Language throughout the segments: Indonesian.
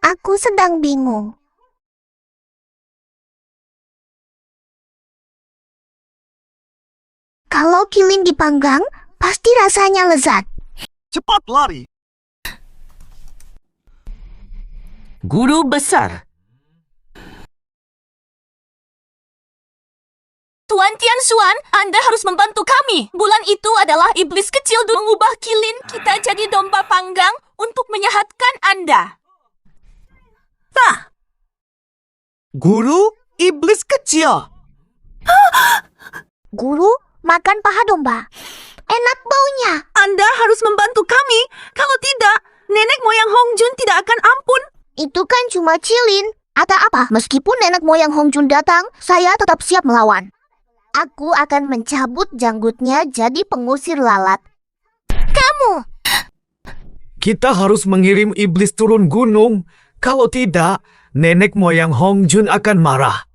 Aku sedang bingung. Kalau kilin dipanggang, pasti rasanya lezat. Cepat lari. Guru besar. Tuan Tianxuan, Anda harus membantu kami. Bulan itu adalah iblis kecil mengubah kilin kita jadi domba panggang untuk menyehatkan Anda. Guru, iblis kecil. Guru, makan paha domba. Enak baunya. Anda harus membantu kami. Kalau tidak, nenek moyang Hongjun tidak akan ampun. Itu kan cuma cilin. Atau apa? Meskipun nenek moyang Hongjun datang, saya tetap siap melawan. Aku akan mencabut janggutnya jadi pengusir lalat. Kamu! Kita harus mengirim iblis turun gunung. Kalau tidak, nenek moyang Hongjun akan marah.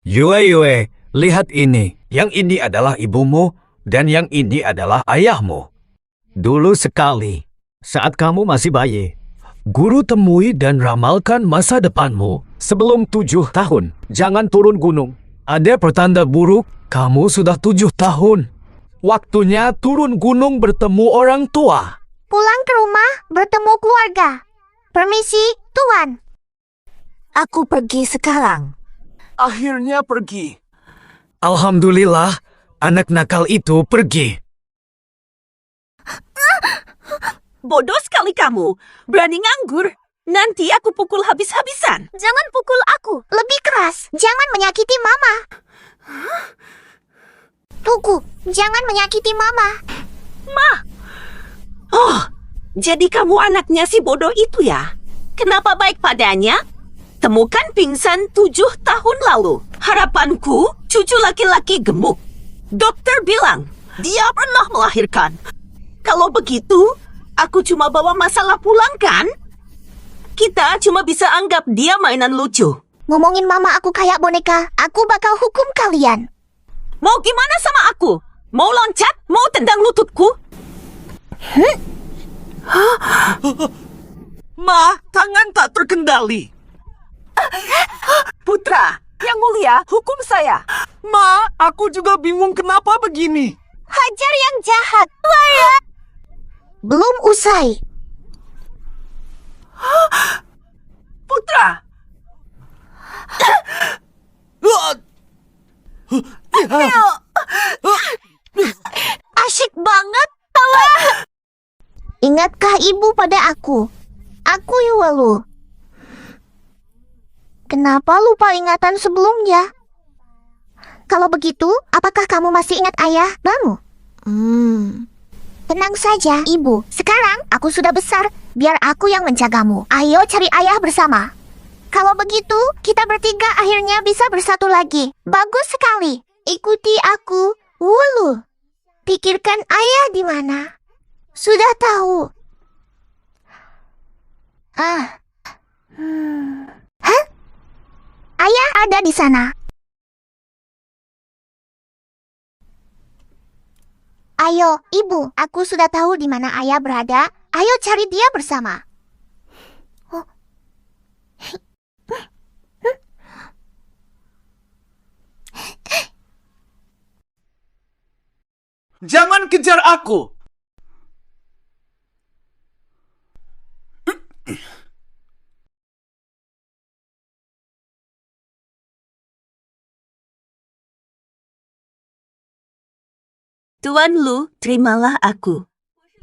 Yue, lihat ini. Yang ini adalah ibumu, dan yang ini adalah ayahmu. Dulu sekali, saat kamu masih bayi, guru temui dan ramalkan masa depanmu. Sebelum 7 tahun, jangan turun gunung. Ada pertanda buruk, kamu sudah 7 tahun. Waktunya turun gunung bertemu orang tua. Pulang ke rumah, bertemu keluarga. Permisi, Tuan. Aku pergi sekarang. Akhirnya pergi. Alhamdulillah, anak nakal itu pergi. Bodoh sekali kamu. Berani nganggur. Nanti aku pukul habis-habisan. Jangan pukul aku. Lebih keras. Jangan menyakiti Mama. Tunggu, jangan menyakiti Mama. Oh, jadi kamu anaknya si bodoh itu ya? Kenapa baik padanya? Temukan pingsan 7 tahun lalu. Harapanku, cucu laki-laki gemuk. Dokter bilang, dia pernah melahirkan. Kalau begitu, aku cuma bawa masalah pulang kan? Kita cuma bisa anggap dia mainan lucu. Ngomongin Mama aku kayak boneka, aku bakal hukum kalian. Mau gimana sama aku? Mau loncat? Mau tendang lututku? Ma, tangan tak terkendali. Putra, yang mulia, hukum saya. Ma, aku juga bingung kenapa begini. Hajar yang jahat. Belum usai. Putra, Asyik banget. Ingatkah ibu pada aku? Aku Yuwalu. Kenapa lupa ingatan sebelumnya? Kalau begitu, apakah kamu masih ingat ayahmu? Tenang saja, ibu. Sekarang aku sudah besar. Biar aku yang menjagamu. Ayo cari ayah bersama. Kalau begitu, kita bertiga akhirnya bisa bersatu lagi. Bagus sekali. Ikuti aku, Wulu. Pikirkan ayah di mana. Sudah tahu. Hah? Ayah ada di sana. Ayo, ibu. Aku sudah tahu di mana ayah berada. Ayo cari dia bersama. Jangan kejar aku. Tuan Lu, terimalah aku.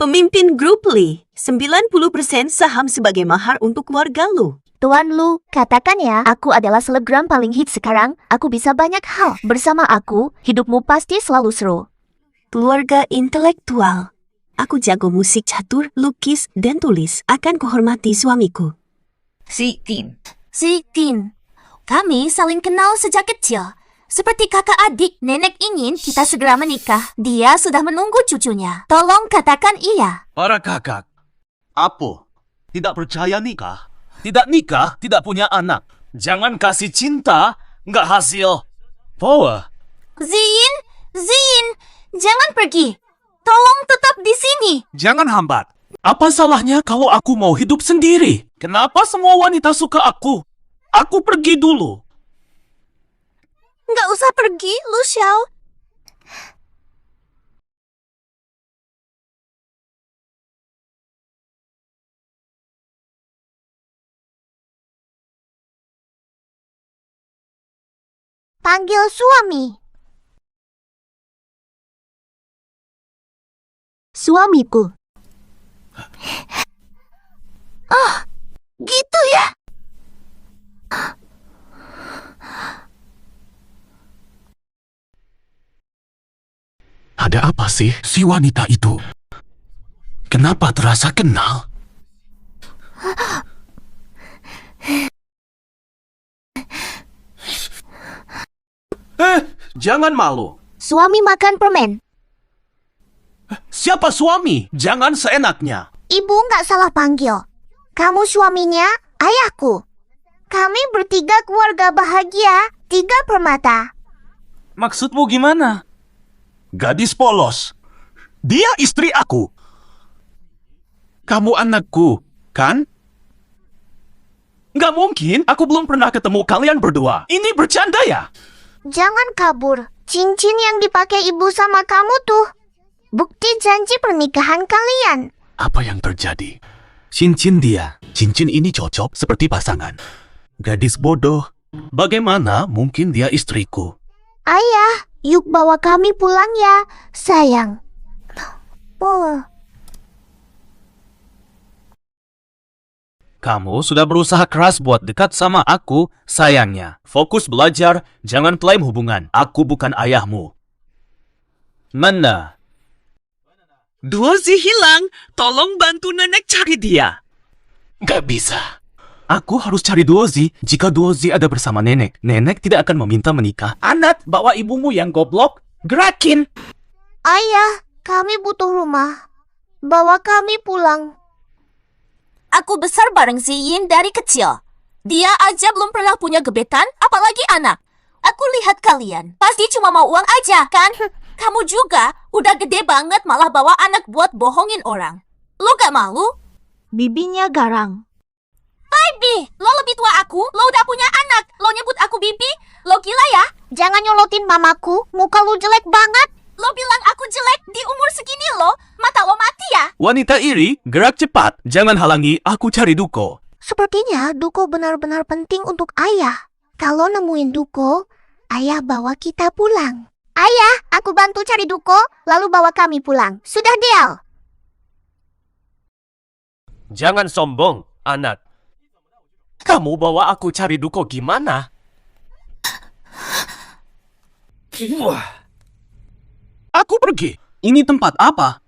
Pemimpin grup Li, 90% saham sebagai mahar untuk keluarga Lu. Tuan Lu, katakan ya, aku adalah selebgram paling hits sekarang. Aku bisa banyak hal. Bersama aku, hidupmu pasti selalu seru. Keluarga intelektual. Aku jago musik catur, lukis, dan tulis. Akan kuhormati suamiku. Si Tin. Kami saling kenal sejak kecil. Seperti kakak adik, nenek ingin kita segera menikah. Dia sudah menunggu cucunya. Tolong katakan iya. Para kakak, apa? Tidak percaya nikah? Tidak nikah, tidak punya anak. Jangan kasih cinta, nggak hasil. Power. Zin, jangan pergi. Tolong tetap di sini. Jangan hambat. Apa salahnya kalau aku mau hidup sendiri? Kenapa semua wanita suka aku? Aku pergi dulu. Nggak usah pergi, Lu Xiao. Panggil suami. Suamiku. Oh, gitu ya? Ada apa sih si wanita itu? Kenapa terasa kenal? Jangan malu. Suami makan permen. Siapa suami? Jangan seenaknya. Ibu nggak salah panggil. Kamu suaminya, ayahku. Kami bertiga keluarga bahagia, 3 permata. Maksudmu gimana? Gadis polos. Dia istri aku. Kamu anakku, kan? Nggak mungkin, aku belum pernah ketemu kalian berdua. Ini bercanda ya? Jangan kabur. Cincin yang dipakai ibu sama kamu tuh. Bukti janji pernikahan kalian. Apa yang terjadi? Cincin dia. Cincin ini cocok seperti pasangan. Gadis bodoh. Bagaimana mungkin dia istriku? Ayah, yuk bawa kami pulang ya, sayang. Oh. Kamu sudah berusaha keras buat dekat sama aku, sayangnya. Fokus belajar, jangan klaim hubungan. Aku bukan ayahmu. Mana? Duozi hilang. Tolong bantu nenek cari dia. Gak bisa. Aku harus cari Duozi. Jika Duozi ada bersama nenek, nenek tidak akan meminta menikah. Anak, bawa ibumu yang goblok. Gerakin. Ayah, kami butuh rumah. Bawa kami pulang. Aku besar bareng si Yin dari kecil. Dia aja belum pernah punya gebetan, apalagi anak. Aku lihat kalian, pasti cuma mau uang aja, kan? Kamu juga udah gede banget malah bawa anak buat bohongin orang. Lo gak malu? Bibinya garang. Baby, lo lebih tua aku, lo udah punya anak. Lo nyebut aku bibi? Lo gila ya? Jangan nyolotin mamaku, muka lu jelek banget. Lo bilang aku jelek di umur segini lo? Mata lo mati ya? Wanita iri, gerak cepat. Jangan halangi aku cari Duko. Sepertinya Duko benar-benar penting untuk ayah. Kalau nemuin Duko, ayah bawa kita pulang. Ayah, aku bantu cari Duko, lalu bawa kami pulang. Sudah deal? Jangan sombong, anak. Kamu bawa aku cari Duko gimana? Aku pergi. Ini tempat apa?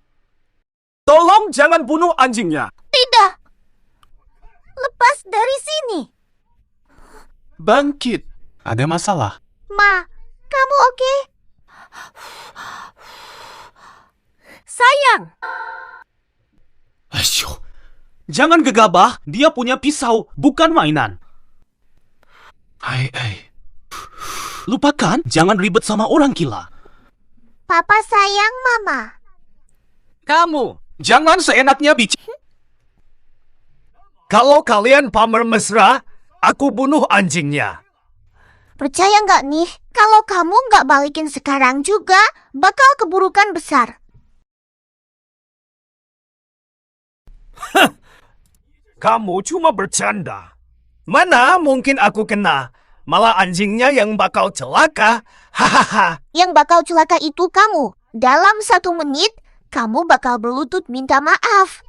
Tolong jangan bunuh anjingnya. Tidak. Lepas dari sini. Bangkit. Ada masalah. Ma, kamu oke? Sayang, Asyuh. Jangan gegabah. Dia punya pisau, bukan mainan. Hai. Lupakan, jangan ribet sama orang gila. Papa sayang Mama. Kamu, jangan seenaknya bicara. Kalau kalian pamer mesra, aku bunuh anjingnya. Percaya nggak nih, kalau kamu nggak balikin sekarang juga, bakal keburukan besar. Kamu cuma bercanda. Mana mungkin aku kena? Malah anjingnya yang bakal celaka. Hahaha. Yang bakal celaka itu kamu. Dalam 1 menit, kamu bakal berlutut minta maaf.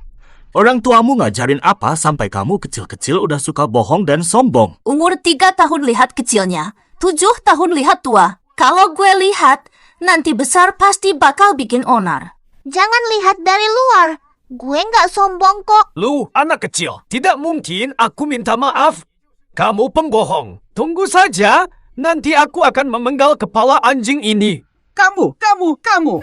Orang tuamu ngajarin apa sampai kamu kecil-kecil udah suka bohong dan sombong? umur 3 tahun lihat kecilnya, 7 tahun lihat tua. Kalau gue lihat, nanti besar pasti bakal bikin onar. Jangan lihat dari luar. Gue nggak sombong kok. Lu, anak kecil, tidak mungkin aku minta maaf. Kamu pembohong. Tunggu saja, nanti aku akan memenggal kepala anjing ini. Kamu.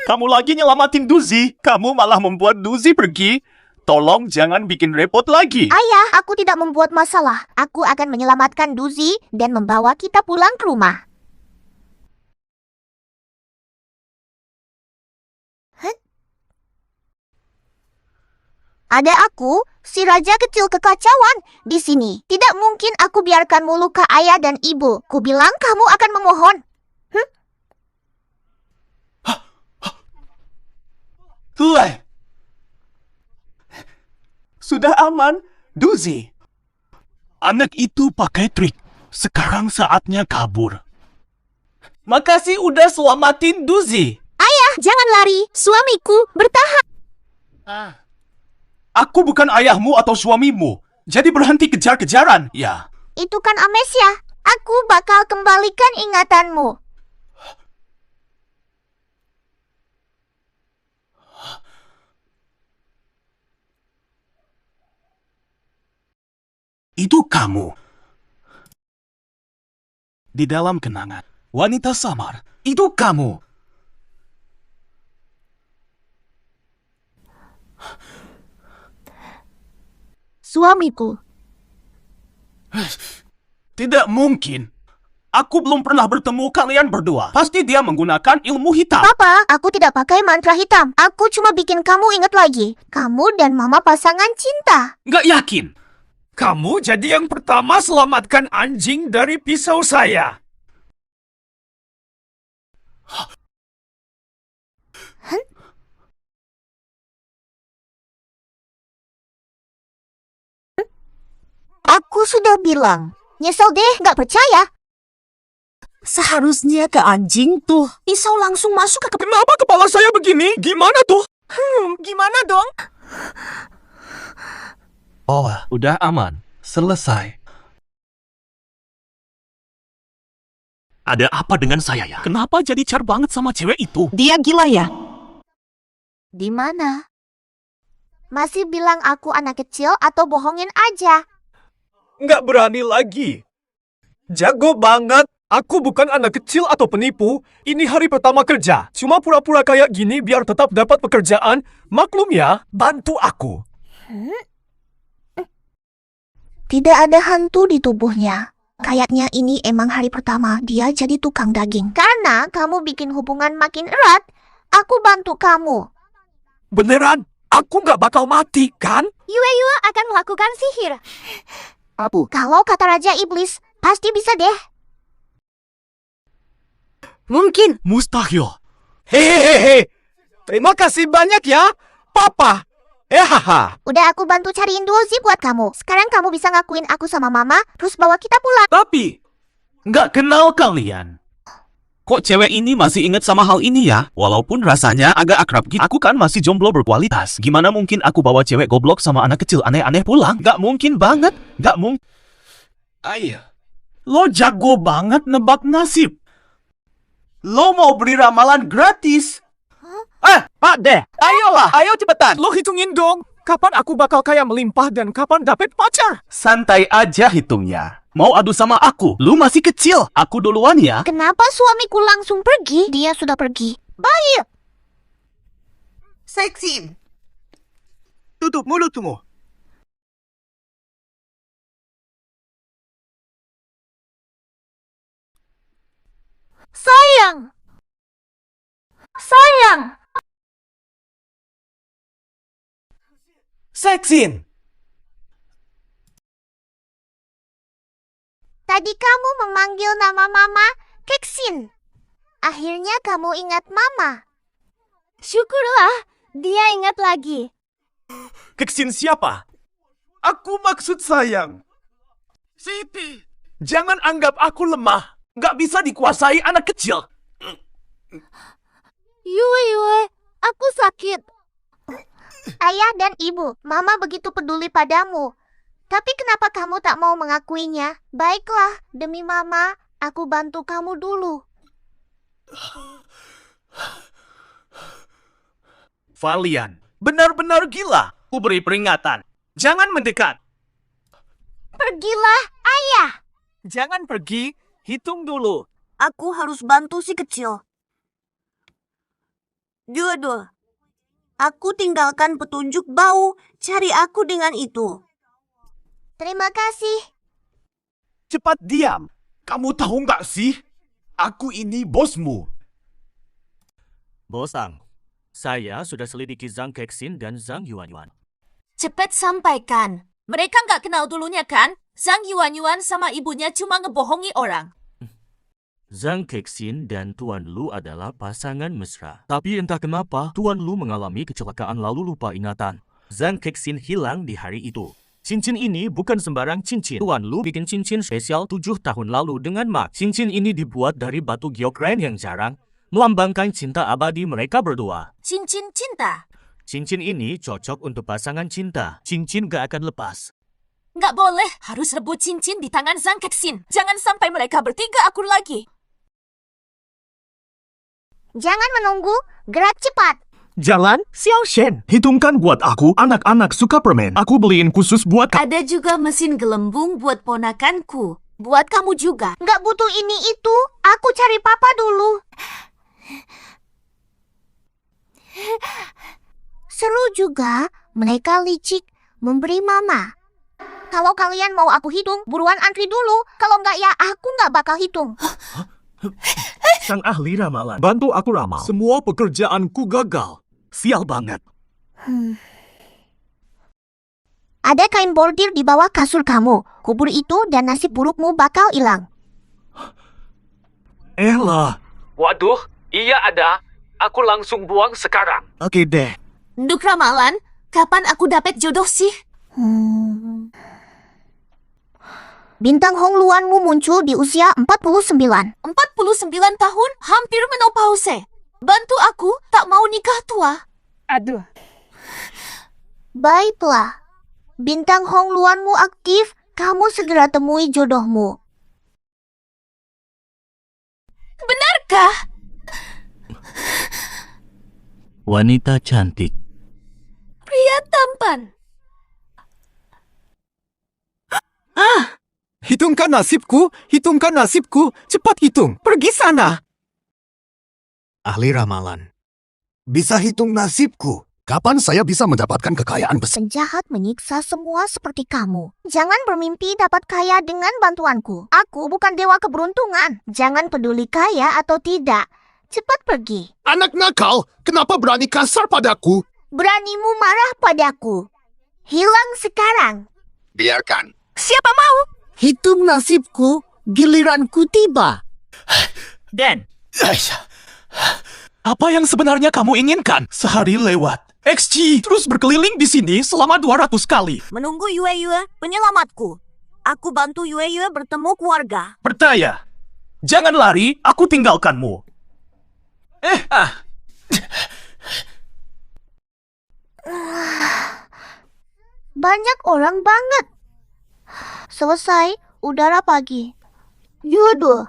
Kamu lagi nyelamatin Duzi. Kamu malah membuat Duzi pergi. Tolong jangan bikin repot lagi. Ayah, aku tidak membuat masalah. Aku akan menyelamatkan Duzi dan membawa kita pulang ke rumah. Ada aku, si raja kecil kekacauan, di sini. Tidak mungkin aku biarkanmu luka ayah dan ibu. Ku bilang kamu akan memohon. Tuai. Sudah aman, Duzi. Anak itu pakai trik. Sekarang saatnya kabur. Makasih udah selamatin Duzi. Ayah, jangan lari. Suamiku, bertahan. Aku bukan ayahmu atau suamimu. Jadi berhenti kejar-kejaran, ya. Itu kan amnesia. Aku bakal kembalikan ingatanmu. Itu kamu. Di dalam kenangan, wanita samar. Itu kamu. Suamiku. Tidak mungkin. Aku belum pernah bertemu kalian berdua. Pasti dia menggunakan ilmu hitam. Papa, aku tidak pakai mantra hitam. Aku cuma bikin kamu ingat lagi. Kamu dan mama pasangan cinta. Nggak yakin. Kamu jadi yang pertama selamatkan anjing dari pisau saya. Aku sudah bilang. Nyesel deh, nggak percaya. Seharusnya ke anjing tuh. Pisau langsung masuk ke Kenapa kepala saya begini? Gimana tuh? Gimana dong? Oh, udah aman. Selesai. Ada apa dengan saya ya? Kenapa jadi car banget sama cewek itu? Dia gila ya? Di mana? Masih bilang aku anak kecil atau bohongin aja? Nggak berani lagi. Jago banget. Aku bukan anak kecil atau penipu. Ini hari pertama kerja. Cuma pura-pura kayak gini biar tetap dapat pekerjaan. Maklum ya, bantu aku. Tidak ada hantu di tubuhnya. Kayaknya ini emang hari pertama dia jadi tukang daging. Karena kamu bikin hubungan makin erat, aku bantu kamu. Beneran? Aku nggak bakal mati, kan? Yue akan melakukan sihir. Apa? Kalau kata Raja Iblis, pasti bisa deh. Mungkin. Mustahil. Hehehe. Terima kasih banyak ya, Papa. Haha. Udah aku bantu cariin Dozi buat kamu. Sekarang kamu bisa ngakuin aku sama mama, terus bawa kita pulang. Tapi, nggak kenal kalian. Kok cewek ini masih inget sama hal ini ya? Walaupun rasanya agak akrab gitu. Aku kan masih jomblo berkualitas. Gimana mungkin aku bawa cewek goblok sama anak kecil aneh-aneh pulang? Nggak mungkin banget. Nggak mungkin. Ayah, lo jago banget nebak nasib. Lo mau beri ramalan gratis? Pak De, ayolah, ayo cepetan. Lo hitungin dong, kapan aku bakal kaya melimpah dan kapan dapet pacar? Santai aja hitungnya. Mau adu sama aku? Lu masih kecil. Aku duluan ya. Kenapa suamiku langsung pergi? Dia sudah pergi. Baik. Seksin. Tutup mulutmu. Sayang. Sayang. Seksin. Tadi kamu memanggil nama mama Keksin. Akhirnya kamu ingat mama. Syukurlah, dia ingat lagi. Keksin siapa? Aku maksud sayang. Siti, jangan anggap aku lemah. Nggak bisa dikuasai anak kecil. Yue, aku sakit. Ayah dan ibu, mama begitu peduli padamu. Tapi kenapa kamu tak mau mengakuinya? Baiklah, demi mama, aku bantu kamu dulu. Valian, benar-benar gila. Ku beri peringatan. Jangan mendekat. Pergilah, ayah. Jangan pergi, hitung dulu. Aku harus bantu si kecil. Dua. Aku tinggalkan petunjuk bau. Cari aku dengan itu. Terima kasih. Cepat diam. Kamu tahu nggak sih? Aku ini bosmu. Bosang, saya sudah selidiki Zhang Kexin dan Zhang Yuanyuan. Cepet sampaikan. Mereka nggak kenal dulunya kan? Zhang Yuan sama ibunya cuma ngebohongi orang. Zhang Kexin dan Tuan Lu adalah pasangan mesra. Tapi entah kenapa, Tuan Lu mengalami kecelakaan lalu lupa ingatan. Zhang Kexin hilang di hari itu. Cincin ini bukan sembarang cincin. Tuan Lu bikin cincin spesial 7 tahun lalu dengan mak. Cincin ini dibuat dari batu giokren yang jarang, melambangkan cinta abadi mereka berdua. Cincin cinta. Cincin ini cocok untuk pasangan cinta. Cincin gak akan lepas. Nggak boleh. Harus rebut cincin di tangan Zhang Kexin. Jangan sampai mereka bertiga akur lagi. Jangan menunggu, gerak cepat. Jalan, Xiao Shen. Hitungkan buat aku, anak-anak suka permen. Aku beliin khusus buat Ada juga mesin gelembung buat ponakanku. Buat kamu juga. Nggak butuh ini itu, aku cari papa dulu. Seru juga, mereka licik memberi mama. Kalau kalian mau aku hitung, buruan antri dulu. Kalau nggak ya, aku nggak bakal hitung. sang ahli ramalan. Bantu aku ramal. Semua pekerjaanku gagal. Sial banget. Ada kain bordir di bawah kasur kamu. Kubur itu dan nasib burukmu bakal hilang. Lah. Waduh, iya ada. Aku langsung buang sekarang. Oke deh. Nduk ramalan, kapan aku dapat jodoh sih? Bintang Hongluanmu muncul di usia 49. 49 tahun, hampir menopause. Bantu aku, tak mau nikah tua. Aduh. Baiklah. Bintang Hongluanmu aktif, kamu segera temui jodohmu. Benarkah? Wanita cantik. Pria tampan. Hitungkan nasibku, cepat hitung, pergi sana. Ahli ramalan. Bisa hitung nasibku. Kapan saya bisa mendapatkan kekayaan besar? Penjahat menyiksa semua seperti kamu. Jangan bermimpi dapat kaya dengan bantuanku. Aku bukan dewa keberuntungan. Jangan peduli kaya atau tidak. Cepat pergi. Anak nakal, kenapa berani kasar padaku? Beranimu marah padaku. Hilang sekarang. Biarkan. Siapa mau? Hitung nasibku, giliranku tiba. Dan, Apa yang sebenarnya kamu inginkan? Sehari lewat. XG terus berkeliling di sini selama 200 kali. Menunggu Yue, penyelamatku. Aku bantu Yue bertemu keluarga. Percaya. Jangan lari, aku tinggalkanmu. Banyak orang banget. Selesai, udara pagi. Yuduh,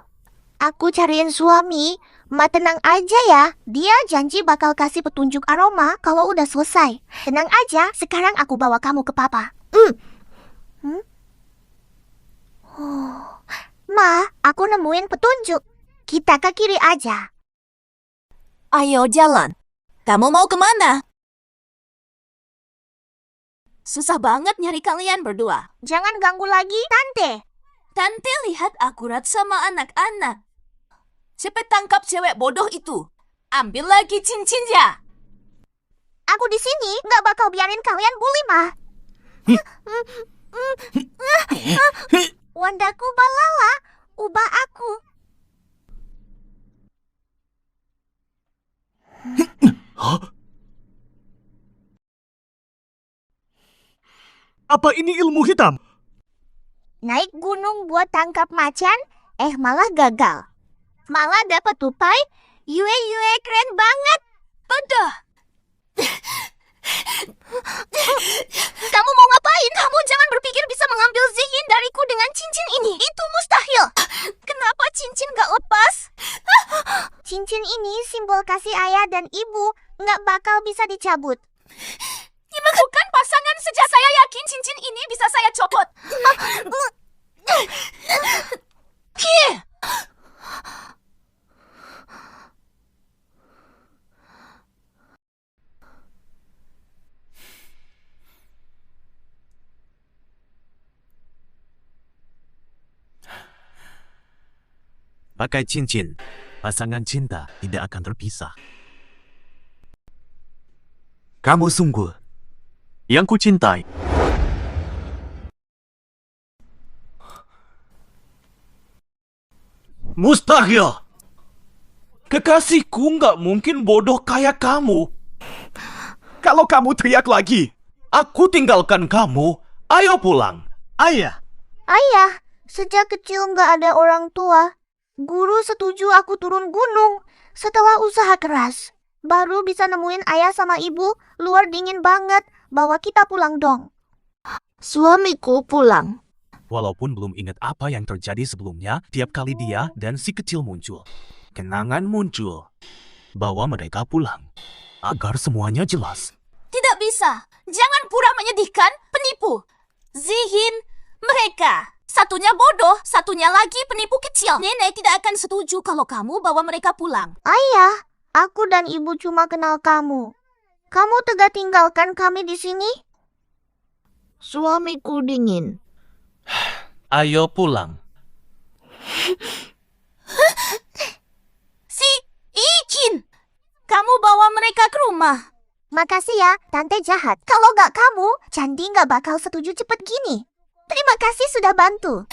aku cariin suami. Ma tenang aja ya, dia janji bakal kasih petunjuk aroma kalau udah selesai. Tenang aja, sekarang aku bawa kamu ke papa. Ma, aku nemuin petunjuk. Kita ke kiri aja. Ayo jalan. Kamu mau kemana? Susah banget nyari kalian berdua. Jangan ganggu lagi, Tante. Tante lihat akurat sama anak-anak. Cepet tangkap cewek bodoh itu. Ambil lagi cincinnya. Aku di sini nggak bakal biarin kalian bully, Ma. Wandaku balala, ubah aku. apa ini ilmu hitam? Naik gunung buat tangkap macan, malah gagal. Malah dapat tupai, Yue keren banget. Udah. Kamu mau ngapain? Kamu jangan berpikir bisa mengambil Ziyin dariku dengan cincin ini. Itu mustahil. Kenapa cincin gak lepas? Cincin ini simbol kasih ayah dan ibu, nggak bakal bisa dicabut. Bukan pasangan sejak saya yakin cincin ini bisa saya copot. Here. Pakai cincin. Pasangan cinta tidak akan terpisah. Kamu sungguh yang kucintai. Mustahil! Kekasihku nggak mungkin bodoh kayak kamu. Kalau kamu teriak lagi, aku tinggalkan kamu. Ayo pulang. Ayah, Ayah, sejak kecil nggak ada orang tua. Guru setuju aku turun gunung. Setelah usaha keras, baru bisa nemuin ayah sama ibu. Luar dingin banget. Bawa kita pulang dong. Suamiku pulang. Walaupun belum ingat apa yang terjadi sebelumnya, tiap kali dia dan si kecil muncul, kenangan muncul. Bawa mereka pulang. Agar semuanya jelas. Tidak bisa. Jangan pura menyedihkan, penipu. Zihin, mereka. Satunya bodoh, satunya lagi penipu kecil. Nenek tidak akan setuju kalau kamu bawa mereka pulang. Ayah, aku dan ibu cuma kenal kamu. Kamu tega tinggalkan kami di sini? Suamiku dingin. Ayo pulang. Si Ikin, kamu bawa mereka ke rumah. Makasih ya, Tante jahat. Kalau nggak kamu, Candi nggak bakal setuju cepet gini. Terima kasih sudah bantu.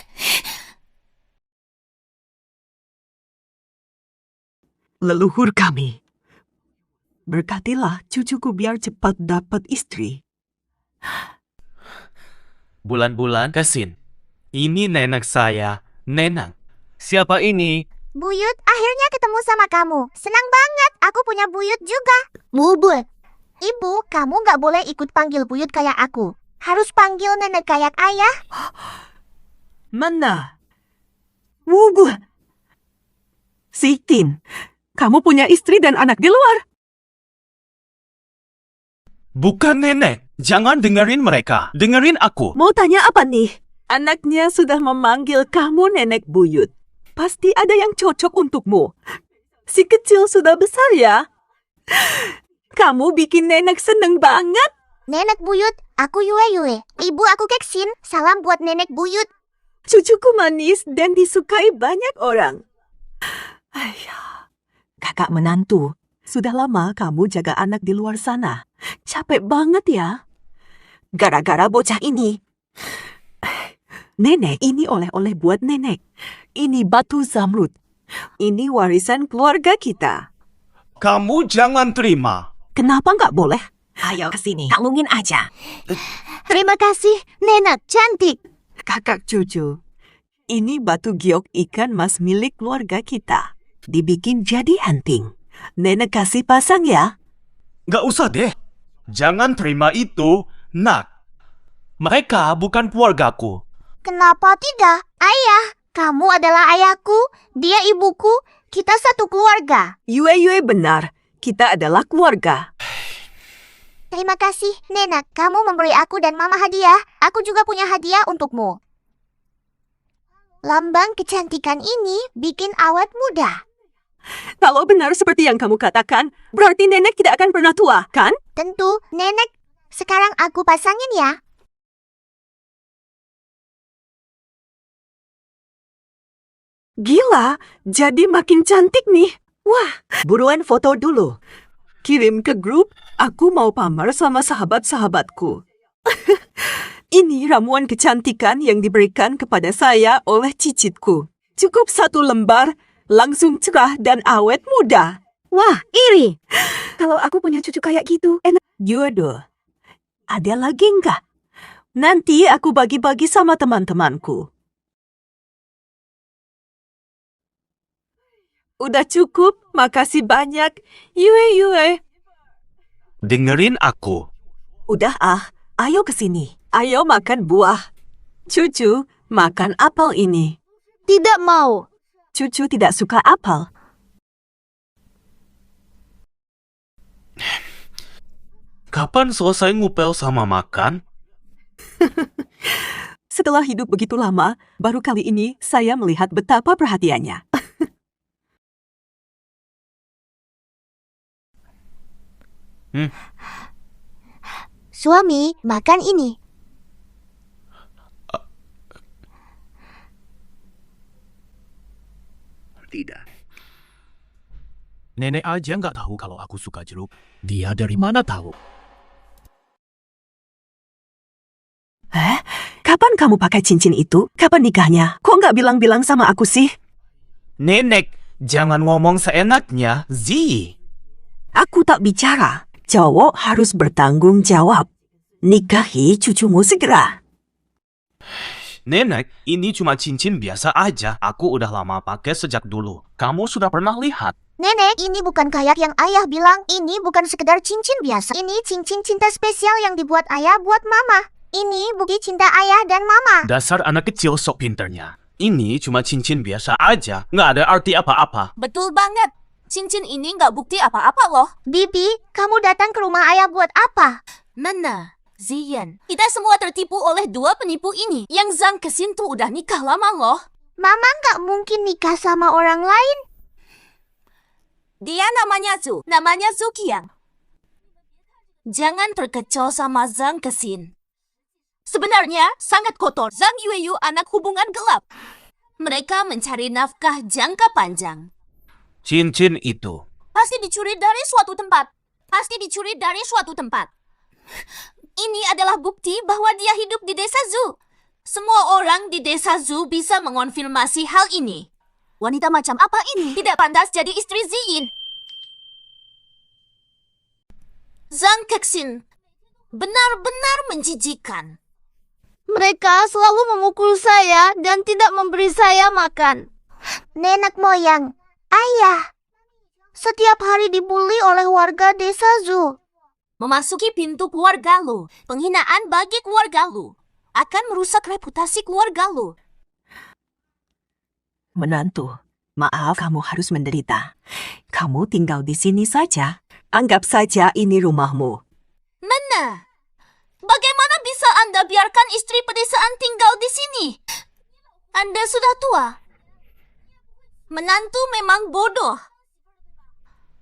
Leluhur kami, berkatilah cucuku biar cepat dapat istri. Bulan-bulan Kesin. Ini nenek saya, Nenang. Siapa ini? Buyut, akhirnya ketemu sama kamu. Senang banget, aku punya buyut juga. Bubul. Ibu, kamu nggak boleh ikut panggil buyut kayak aku. Harus panggil nenek kayak ayah. Mana? Wubu. Sitin, kamu punya istri dan anak di luar. Bukan nenek. Jangan dengerin mereka. Dengerin aku. Mau tanya apa nih? Anaknya sudah memanggil kamu nenek buyut. Pasti ada yang cocok untukmu. Si kecil sudah besar ya. Kamu bikin nenek seneng banget. Nenek buyut, aku Yue. Ibu aku Keksin, salam buat nenek buyut. Cucuku manis dan disukai banyak orang. Ayah, kakak menantu. Sudah lama kamu jaga anak di luar sana. Capek banget ya. Gara-gara bocah ini. Nenek, ini oleh-oleh buat nenek. Ini batu zamrud. Ini warisan keluarga kita. Kamu jangan terima. Kenapa nggak boleh? Ayo kesini, kalungin aja. Terima kasih, nenek cantik. Kakak cucu, ini batu giok ikan mas milik keluarga kita. Dibikin jadi hunting. Nenek kasih pasang ya. Nggak usah deh. Jangan terima itu, nak. Mereka bukan keluargaku. Kenapa tidak? Ayah, kamu adalah ayahku, dia ibuku, kita satu keluarga. Yue benar, kita adalah keluarga. Terima kasih, nenek. Kamu memberi aku dan mama hadiah. Aku juga punya hadiah untukmu. Lambang kecantikan ini bikin awet muda. Kalau benar seperti yang kamu katakan, berarti nenek tidak akan pernah tua, kan? Tentu, nenek. Sekarang aku pasangin ya. Gila, jadi makin cantik nih. Wah, buruan foto dulu. Kirim ke grup, aku mau pamer sama sahabat-sahabatku. Ini ramuan kecantikan yang diberikan kepada saya oleh cicitku. Cukup 1 lembar, langsung cerah dan awet muda. Wah, iri. Kalau aku punya cucu kayak gitu, enak. Jodoh. Ada lagi enggak? Nanti aku bagi-bagi sama teman-temanku. Udah cukup, makasih banyak. Yue. Dengerin aku. Udah ayo ke sini. Ayo makan buah. Cucu, makan apel ini. Tidak mau. Cucu tidak suka apel. Kapan selesai ngupel sama makan? Setelah hidup begitu lama, baru kali ini saya melihat betapa perhatiannya. Suami, makan ini. Tidak. Nenek aja nggak tahu kalau aku suka jeruk. Dia dari mana tahu? Kapan kamu pakai cincin itu? Kapan nikahnya? Kok nggak bilang-bilang sama aku sih? Nenek, jangan ngomong seenaknya, Zi. Aku tak bicara. Cowok harus bertanggung jawab. Nikahi cucumu segera. Nenek, ini cuma cincin biasa aja. Aku udah lama pakai sejak dulu. Kamu sudah pernah lihat? Nenek, ini bukan kayak yang ayah bilang. Ini bukan sekedar cincin biasa. Ini cincin cinta spesial yang dibuat ayah buat mama. Ini bukti cinta ayah dan mama. Dasar anak kecil sok pinternya. Ini cuma cincin biasa aja. Nggak ada arti apa-apa. Betul banget. Cincin ini nggak bukti apa-apa loh. Bibi, kamu datang ke rumah ayah buat apa? Mana? Ziyin, kita semua tertipu oleh dua penipu ini. Yang Zhang Kexin tuh udah nikah lama loh. Mama nggak mungkin nikah sama orang lain. Dia namanya Zhu Qiang. Jangan terkecoh sama Zhang Kexin. Sebenarnya sangat kotor. Zhang Yueyu anak hubungan gelap. Mereka mencari nafkah jangka panjang. Cincin itu. Pasti dicuri dari suatu tempat. Ini adalah bukti bahwa dia hidup di desa Zhu. Semua orang di desa Zhu bisa mengonfirmasi hal ini. Wanita macam apa ini tidak pantas jadi istri Ziyin. Zhang Kexin benar-benar menjijikan. Mereka selalu memukul saya dan tidak memberi saya makan. Nenek moyang, ayah, setiap hari dibully oleh warga desa Zhu. Memasuki pintu keluarga lu, penghinaan bagi keluarga lu, akan merusak reputasi keluarga lu. Menantu, maaf kamu harus menderita. Kamu tinggal di sini saja. Anggap saja ini rumahmu. Mana? Bagaimana bisa Anda biarkan istri pedesaan tinggal di sini? Anda sudah tua. Menantu memang bodoh.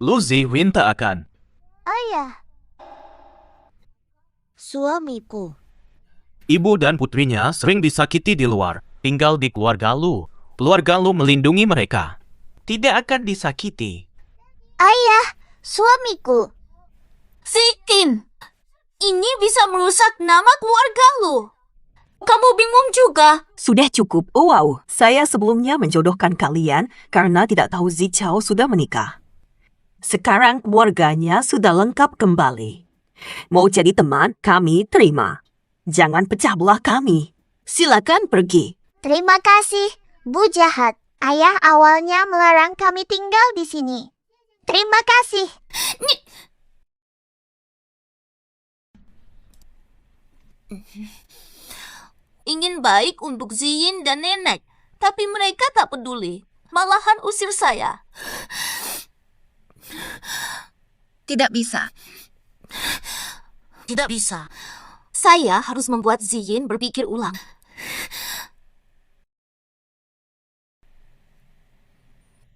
Lu Zi minta akan. Ayah, suamiku. Ibu dan putrinya sering disakiti di luar. Tinggal di keluarga lu. Keluarga lu melindungi mereka. Tidak akan disakiti. Ayah, suamiku. Ziyin, ini bisa merusak nama keluarga lu. Kamu bingung juga. Sudah cukup. Oh, wow, saya sebelumnya menjodohkan kalian karena tidak tahu Zi Chao sudah menikah. Sekarang keluarganya sudah lengkap kembali. Mau jadi teman, kami terima. Jangan pecah belah kami. Silakan pergi. Terima kasih, Bu Jahat. Ayah awalnya melarang kami tinggal di sini. Terima kasih. Ingin baik untuk Ziyin dan nenek, tapi mereka tak peduli. Malahan usir saya. Tidak bisa. Tidak bisa. Saya harus membuat Ziyin berpikir ulang.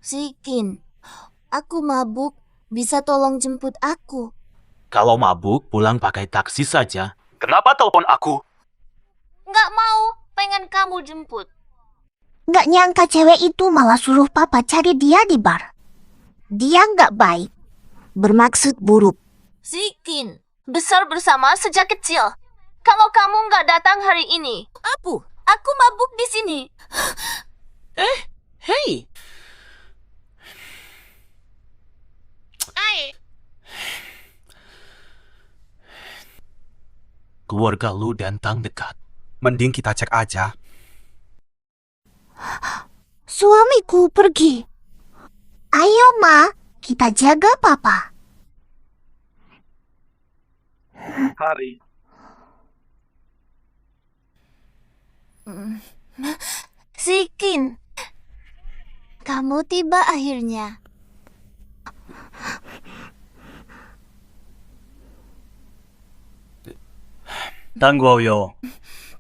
Ziyin, aku mabuk. Bisa tolong jemput aku? Kalau mabuk, pulang pakai taksi saja. Kenapa telepon aku? Nggak mau, pengen kamu jemput. Nggak nyangka cewek itu malah suruh papa cari dia di bar. Dia nggak baik. Bermaksud buruk. Ziyin, besar bersama sejak kecil. Kalau kamu nggak datang hari ini, aku mabuk di sini. Hei. Keluarga lu dan Tang dekat. Mending kita cek aja. Suamiku pergi. Ayo, Ma. Kita jaga papa. Hari. Ziyin, kamu tiba akhirnya. Tanggoyo.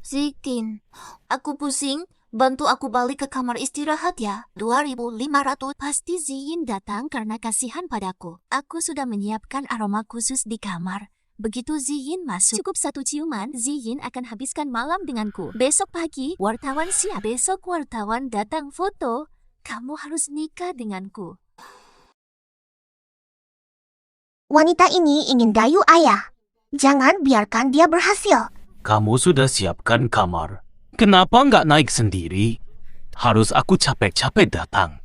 Ziyin, aku pusing. Bantu aku balik ke kamar istirahat ya. 2.500. Pasti Ziyin datang karena kasihan padaku. Aku sudah menyiapkan aroma khusus di kamar. Begitu Ziyin masuk, cukup satu ciuman, Ziyin akan habiskan malam denganku. Besok pagi, wartawan siap. Besok wartawan datang foto. Kamu harus nikah denganku. Wanita ini ingin dayu ayah. Jangan biarkan dia berhasil. Kamu sudah siapkan kamar. Kenapa nggak naik sendiri? Harus aku capek-capek datang.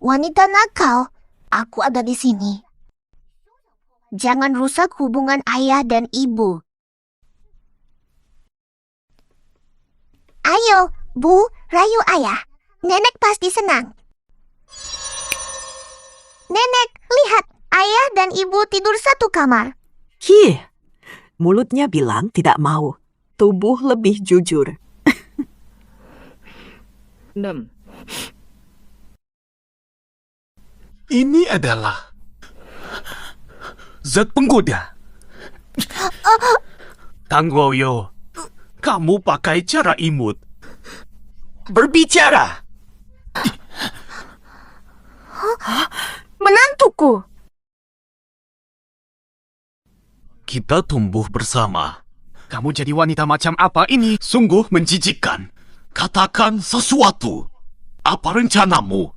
Wanita nakal, aku ada di sini. Jangan rusak hubungan ayah dan ibu. Ayo, Bu, rayu ayah. Nenek pasti senang. Nenek, lihat. Ayah dan ibu tidur satu kamar. Hi, mulutnya bilang tidak mau. Tubuh lebih jujur. Ini adalah zat penggoda. Tang Guoyo, kamu pakai cara imut. Berbicara. Menantuku. Kita tumbuh bersama. Kamu jadi wanita macam apa ini? Sungguh menjijikkan. Katakan sesuatu. Apa rencanamu?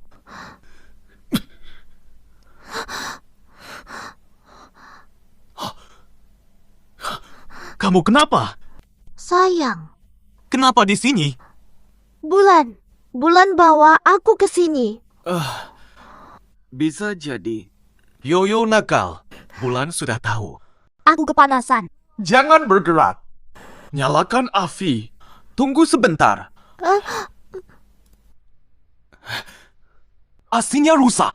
Kamu kenapa? Sayang, Kenapa di sini? Bulan. Bulan bawa aku ke sini. Bisa jadi. Yoyo nakal. Bulan sudah tahu. Aku kepanasan. Jangan bergerak. Nyalakan api. Tunggu sebentar. Asinya rusak.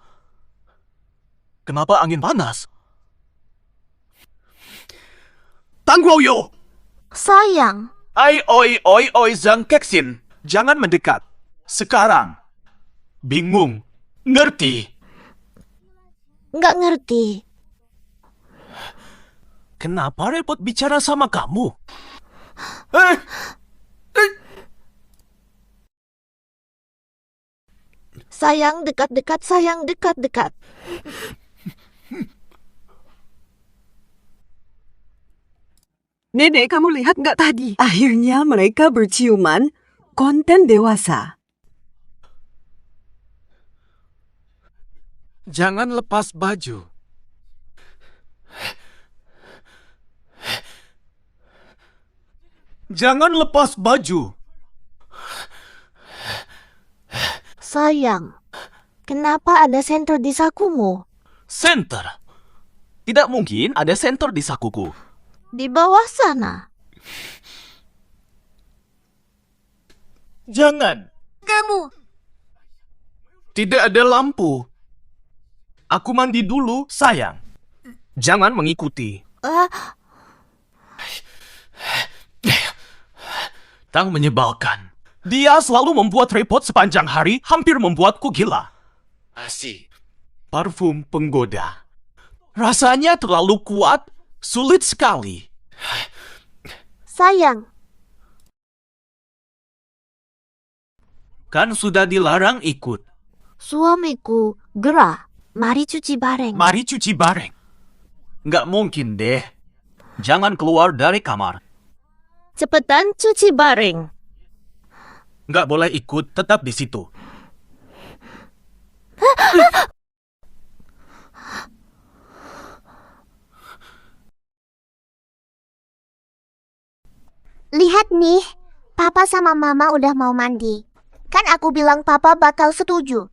Kenapa angin panas? Tang Guoyo! Sayang, Oi, Zhang Kexin. Jangan mendekat. Sekarang. Bingung. Ngerti? nggak ngerti. Kenapa repot bicara sama kamu? Sayang dekat-dekat, sayang dekat-dekat. Nenek, kamu lihat nggak tadi? Akhirnya mereka berciuman. Konten dewasa. Jangan lepas baju. Jangan lepas baju. Sayang, kenapa ada senter di sakumu? Senter. Tidak mungkin ada senter di sakuku. Di bawah sana. Jangan. Kamu. Tidak ada lampu. Aku mandi dulu, sayang. Jangan mengikuti. Tang menyebalkan. Dia selalu membuat repot sepanjang hari, hampir membuatku gila. Asih. Parfum penggoda. Rasanya terlalu kuat, sulit sekali. Sayang, Kan sudah dilarang ikut. suamiku gerah. Mari cuci bareng. Mari cuci bareng. Nggak mungkin deh. Jangan keluar dari kamar. Cepetan cuci bareng. Nggak boleh ikut, tetap di situ. Lihat nih, Papa sama Mama udah mau mandi. Kan aku bilang Papa bakal setuju.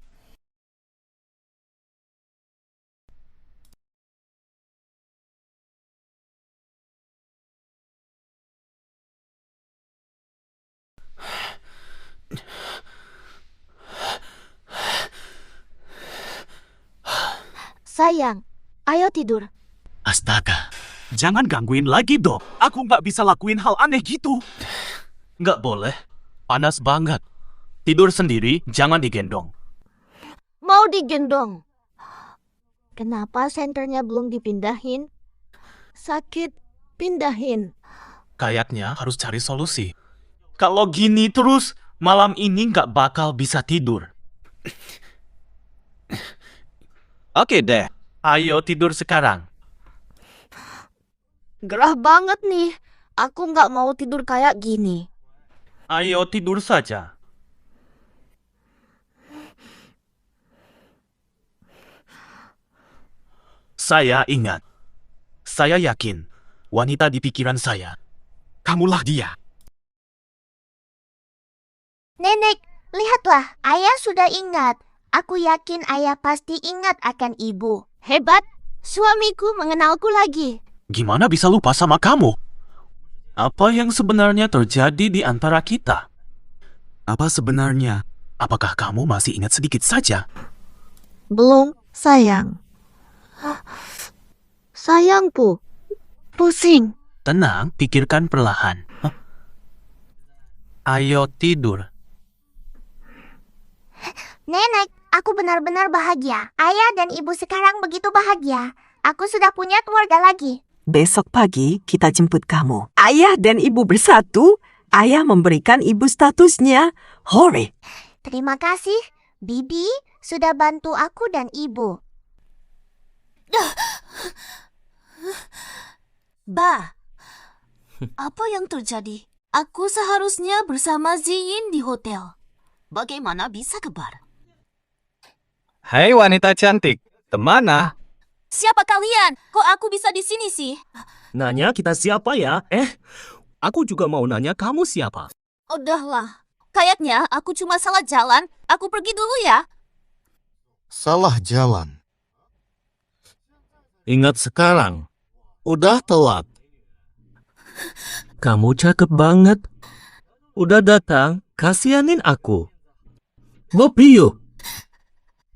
Sayang, ayo tidur. Astaga, jangan gangguin lagi dong. Aku nggak bisa lakuin hal aneh gitu. Nggak boleh, panas banget. Tidur sendiri, jangan digendong. Mau digendong. Kenapa senternya belum dipindahin? Sakit, pindahin. Kayaknya harus cari solusi. Kalau gini terus, malam ini nggak bakal bisa tidur. Oke deh, ayo tidur sekarang. Gerah banget nih. Aku nggak mau tidur kayak gini. Ayo tidur saja. Saya ingat. Saya yakin, wanita di pikiran saya. Kamulah dia. Nenek, lihatlah, ayah sudah ingat. Aku yakin ayah pasti ingat akan ibu. Hebat, suamiku mengenalku lagi. Gimana bisa lupa sama kamu? Apa yang sebenarnya terjadi di antara kita? Apa sebenarnya? Apakah kamu masih ingat sedikit saja? Belum, sayang. Sayangku, pusing. Tenang, pikirkan perlahan. Hah? Ayo tidur. Nenek, aku benar-benar bahagia. Ayah dan ibu sekarang begitu bahagia. Aku sudah punya keluarga lagi. Besok pagi kita jemput kamu. Ayah dan ibu bersatu. Ayah memberikan ibu statusnya. Hore! Terima kasih, Bibi, sudah bantu aku dan ibu. Ba, apa yang terjadi? Aku seharusnya bersama Ziyin di hotel. Bagaimana bisa kebar? Hai wanita cantik, kemana? Siapa kalian? Kok aku bisa di sini sih? Nanya kita siapa ya? Aku juga mau nanya kamu siapa? Udahlah. Kayaknya aku cuma salah jalan. Aku pergi dulu ya. Salah jalan. Ingat sekarang, udah telat. Kamu cakep banget. Udah datang, kasihanin aku. Ngopi yuk.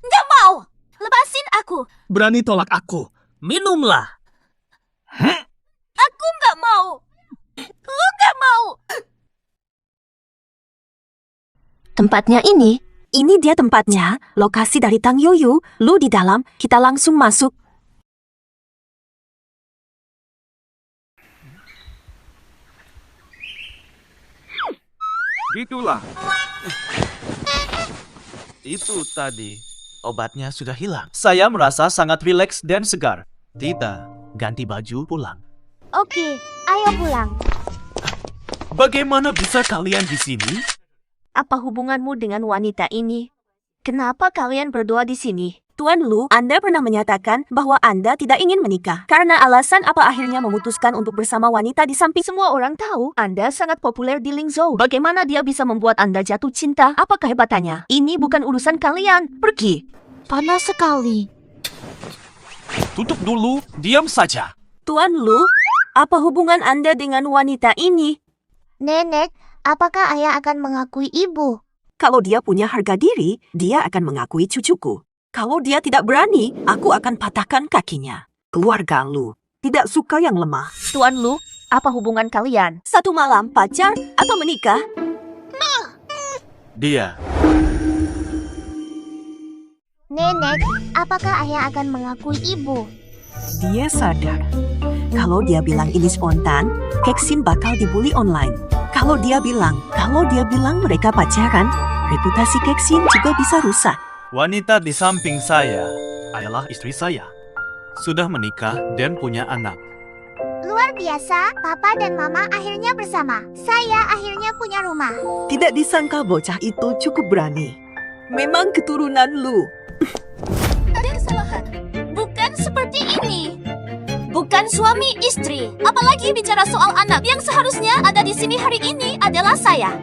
Nggak mau. Lepasin aku. Berani tolak aku. Minumlah. Aku nggak mau. Lu nggak mau. Tempatnya ini dia tempatnya. Lokasi dari Tang Yoyu. Lu di dalam, kita langsung masuk. Gitulah. Itu tadi. Obatnya sudah hilang. Saya merasa sangat rileks dan segar. Tidak, ganti baju pulang. Oke, ayo pulang. Bagaimana bisa kalian di sini? Apa hubunganmu dengan wanita ini? Kenapa kalian berdua di sini? Tuan Lu, Anda pernah menyatakan bahwa Anda tidak ingin menikah. Karena alasan apa akhirnya memutuskan untuk bersama wanita di samping semua orang tahu Anda sangat populer di Lingzhou. Bagaimana dia bisa membuat Anda jatuh cinta? Apa kehebatannya? Ini bukan urusan kalian. Pergi. Panas sekali. Tutup dulu, diam saja. Tuan Lu, apa hubungan Anda dengan wanita ini? Nenek, apakah ayah akan mengakui ibu? Kalau dia punya harga diri, dia akan mengakui cucuku. Kalau dia tidak berani, aku akan patahkan kakinya. Keluarga Lu tidak suka yang lemah. Tuan Lu, apa hubungan kalian? Satu malam pacar atau menikah? Dia. Nenek, apakah ayah akan mengakui ibu? Dia sadar. Kalau dia bilang ini spontan, Keksin bakal dibully online. Kalau dia bilang mereka pacaran, reputasi Keksin juga bisa rusak. Wanita di samping saya adalah istri saya. Sudah menikah dan punya anak. Luar biasa, papa dan mama akhirnya bersama. Saya akhirnya punya rumah. Tidak disangka bocah itu cukup berani. Memang keturunan Lu. Ada kesalahan. Bukan seperti ini. Bukan suami istri. Apalagi bicara soal anak. Yang seharusnya ada di sini hari ini adalah saya.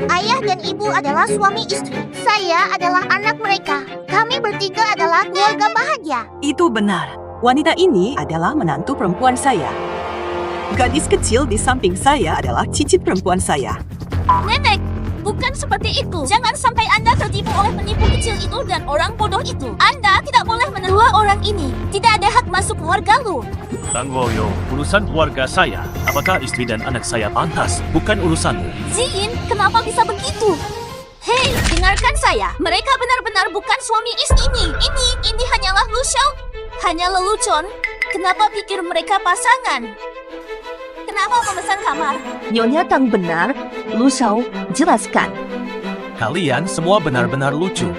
Ayah dan ibu adalah suami istri. Saya adalah anak mereka. Kami bertiga adalah keluarga bahagia. Itu benar. Wanita ini adalah menantu perempuan saya. Gadis kecil di samping saya adalah cicit perempuan saya. Nenek, bukan seperti itu. Jangan sampai Anda tertipu oleh penipu kecil itu dan orang bodoh itu. Anda tidak boleh menerua orang ini. Tidak ada hak masuk keluarga Lu. Tang Woyo, urusan keluarga saya. Apakah istri dan anak saya pantas? Bukan urusanmu. Ziyin, kenapa bisa begitu? Hei, dengarkan saya. Mereka benar-benar bukan suami istri ini. Ini hanyalah Lu Xiao. Hanya lelucon. Kenapa pikir mereka pasangan? Kenapa memesan kamar? Nyonya Tang benar. Lu Xiao, jelaskan. Kalian semua benar-benar lucu.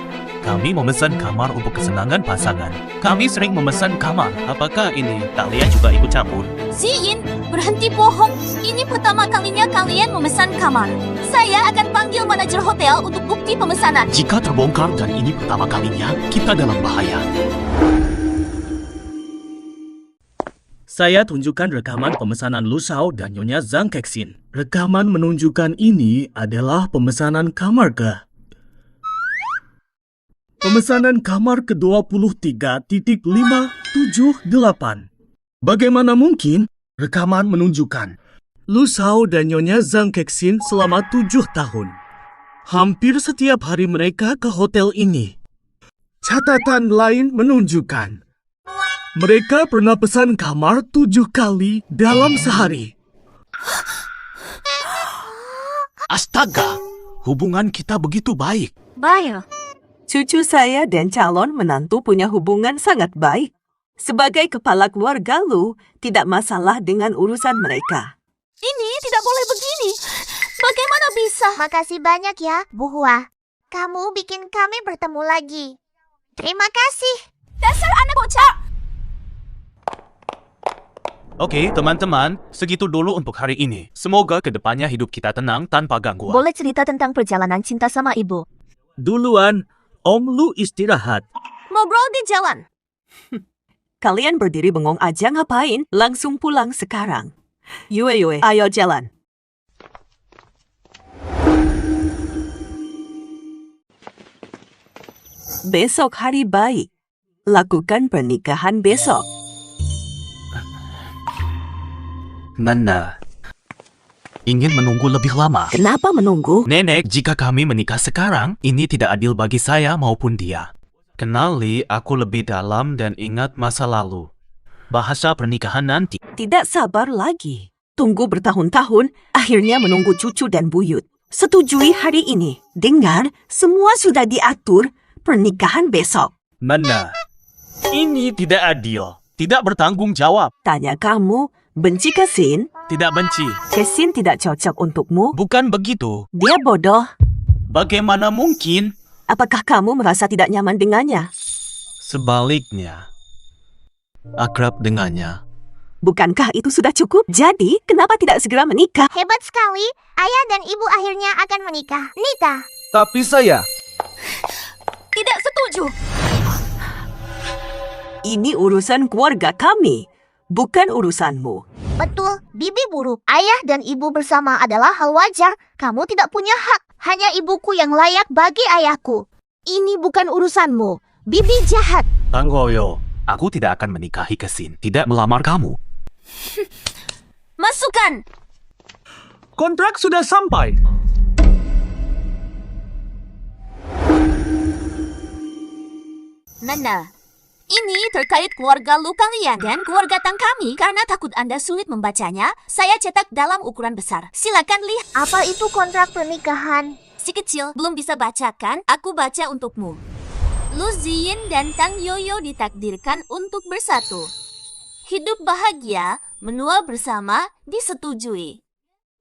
Kami memesan kamar untuk kesenangan pasangan. Kami sering memesan kamar. Apakah ini kalian juga ikut campur? Ziyin, berhenti bohong. Ini pertama kalinya kalian memesan kamar. Saya akan panggil manajer hotel untuk bukti pemesanan. Jika terbongkar dan ini pertama kalinya, kita dalam bahaya. Saya tunjukkan rekaman pemesanan Lu Shao dan Nyonya Zhang Kexin. Rekaman menunjukkan ini adalah pemesanan kamar ke. Pemesanan kamar ke-23.578. Bagaimana mungkin rekaman menunjukkan Lu Shao dan Nyonya Zhang Kexin selama 7 tahun. Hampir setiap hari mereka ke hotel ini. Catatan lain menunjukkan mereka pernah pesan kamar 7 kali dalam sehari. Astaga, hubungan kita begitu baik. Baik. Cucu saya dan calon menantu punya hubungan sangat baik. Sebagai kepala keluarga Lu, tidak masalah dengan urusan mereka. Ini tidak boleh begini. Bagaimana bisa? Makasih banyak ya, Bu Hua. Kamu bikin kami bertemu lagi. Terima kasih. Dasar anak bocah. Oke, teman-teman, segitu dulu untuk hari ini. Semoga kedepannya hidup kita tenang tanpa gangguan. Boleh cerita tentang perjalanan cinta sama ibu. Duluan, Om Lu istirahat. Ngobrol di jalan. Kalian berdiri bengong aja ngapain? Langsung pulang sekarang. Yue, ayo jalan. Besok hari baik. Lakukan pernikahan besok. Nana, ingin menunggu lebih lama. Kenapa menunggu? Nenek, jika kami menikah sekarang, ini tidak adil bagi saya maupun dia. Kenali aku lebih dalam dan ingat masa lalu. Bahasa pernikahan nanti. Tidak sabar lagi. Tunggu bertahun-tahun, akhirnya menunggu cucu dan buyut. Setujui hari ini. Dengar, semua sudah diatur. Pernikahan besok. Nana, ini tidak adil. Tidak bertanggung jawab. Tanya kamu, benci Kesin? Tidak benci. Kesin tidak cocok untukmu? Bukan begitu. Dia bodoh. Bagaimana mungkin? Apakah kamu merasa tidak nyaman dengannya? Sebaliknya, akrab dengannya. Bukankah itu sudah cukup? Jadi, kenapa tidak segera menikah? Hebat sekali. Ayah dan ibu akhirnya akan menikah. Nikah. Tapi saya... Tidak setuju. Ini urusan keluarga kami, bukan urusanmu. Betul, bibi buruk. Ayah dan ibu bersama adalah hal wajar. Kamu tidak punya hak. Hanya ibuku yang layak bagi ayahku. Ini bukan urusanmu. Bibi jahat. Tanggoyo, aku tidak akan menikahi Kesin. Tidak melamar kamu. Masukkan. Kontrak sudah sampai. Nana, ini terkait keluarga Lu kalian dan keluarga Tang kami. Karena takut Anda sulit membacanya, saya cetak dalam ukuran besar. Silakan lihat. Apa itu kontrak pernikahan? Si kecil belum bisa bacakan, aku baca untukmu. Lu Ziyin dan Tang Yoyo ditakdirkan untuk bersatu. Hidup bahagia, menua bersama, disetujui.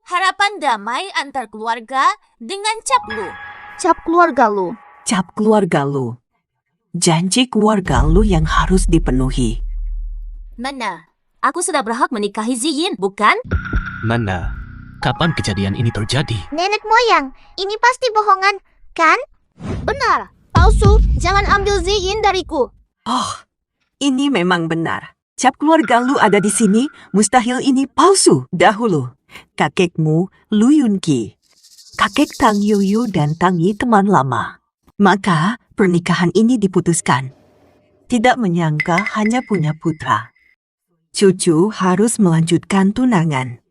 Harapan damai antar keluarga dengan cap Lu. Cap keluarga Lu. Cap keluarga Lu. Janji keluarga Lu yang harus dipenuhi. Nana, aku sudah berhak menikahi Ziyin, bukan? Nana, kapan kejadian ini terjadi? Nenek moyang, ini pasti bohongan, kan? Benar. Palsu. Jangan ambil Ziyin dariku. Oh, ini memang benar. Cap keluarga Lu ada di sini, mustahil ini palsu. Dahulu, kakekmu Lu Yunki. Kakek Tang Yuyu dan Tang Yi teman lama. Maka, pernikahan ini diputuskan. Tidak menyangka hanya punya putra. Cucu harus melanjutkan tunangan.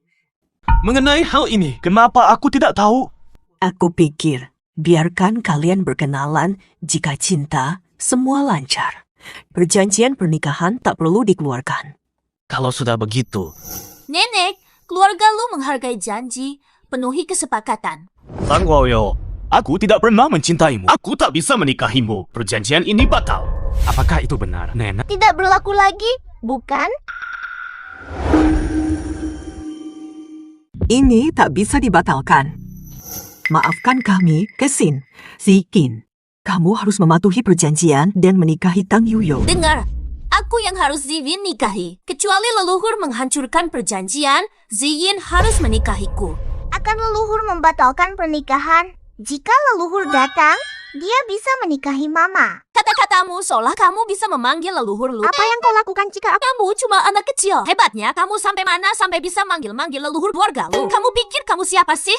Mengenai hal ini, kenapa aku tidak tahu? Aku pikir, biarkan kalian berkenalan jika cinta, semua lancar. Perjanjian pernikahan tak perlu dikeluarkan. Kalau sudah begitu, Nenek, keluarga Lu menghargai janji, penuhi kesepakatan. Tanggoyo, aku tidak pernah mencintaimu. Aku tak bisa menikahimu. Perjanjian ini batal. Apakah itu benar, Nenek? Tidak berlaku lagi, bukan? Ini tak bisa dibatalkan. Maafkan kami, Kesin, Zikin. Kamu harus mematuhi perjanjian dan menikahi Tang Yuyo. Dengar, aku yang harus Ziyin nikahi. Kecuali leluhur menghancurkan perjanjian, Ziyin harus menikahiku. Akan leluhur membatalkan pernikahan? Jika leluhur datang, Dia bisa menikahi Mama. Kata-katamu seolah kamu bisa memanggil leluhur lu. Apa yang kau lakukan jika aku... Kamu cuma anak kecil. Hebatnya kamu sampai mana sampai bisa manggil-manggil leluhur keluarga lu. Kamu pikir kamu siapa sih?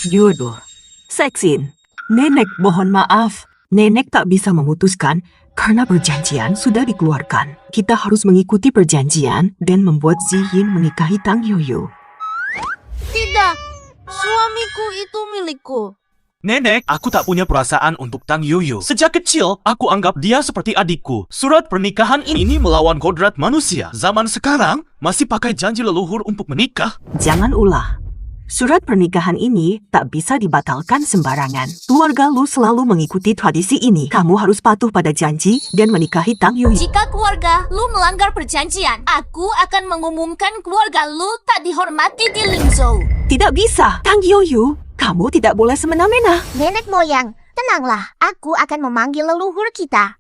Jodoh. Seksin. Nenek mohon maaf. Nenek tak bisa memutuskan karena perjanjian sudah dikeluarkan. Kita harus mengikuti perjanjian dan membuat Ziyin menikahi Tang Yoyo. Tidak, suamiku itu milikku. Nenek, aku tak punya perasaan untuk Tang Yoyo. Sejak kecil, aku anggap dia seperti adikku. Surat pernikahan ini melawan kodrat manusia. Zaman sekarang, masih pakai janji leluhur untuk menikah. Jangan ulah. Surat pernikahan ini tak bisa dibatalkan sembarangan. Keluarga lu selalu mengikuti tradisi ini. Kamu harus patuh pada janji dan menikahi Tang Yoyo. Jika keluarga lu melanggar perjanjian, aku akan mengumumkan keluarga lu tak dihormati di Lingzhou. Tidak bisa. Tang Yoyo, kamu tidak boleh semena-mena. Nenek moyang, tenanglah. Aku akan memanggil leluhur kita.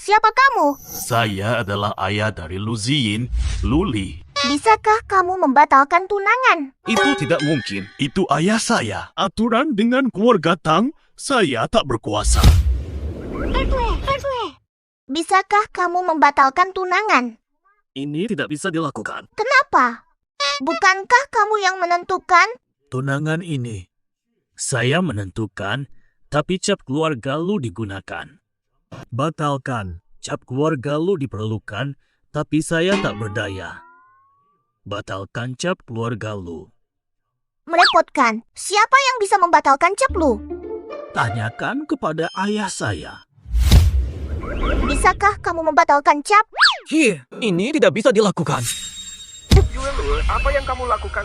Siapa kamu? Saya adalah ayah dari Lu Ziyin, Lu Li. Bisakah kamu membatalkan tunangan? Itu tidak mungkin. Itu ayah saya. Aturan dengan keluarga Tang, saya tak berkuasa. Bisakah kamu membatalkan tunangan? Ini tidak bisa dilakukan. Kenapa? Bukankah kamu yang menentukan? Tunangan ini, saya menentukan, tapi cap keluarga lu digunakan. Batalkan, cap keluarga lu diperlukan, tapi saya tak berdaya. Batalkan cap keluarga lu. Merepotkan. Siapa yang bisa membatalkan cap lu? Tanyakan kepada ayah saya. Bisakah kamu membatalkan cap? Ini tidak bisa dilakukan. Yuelu, apa yang kamu lakukan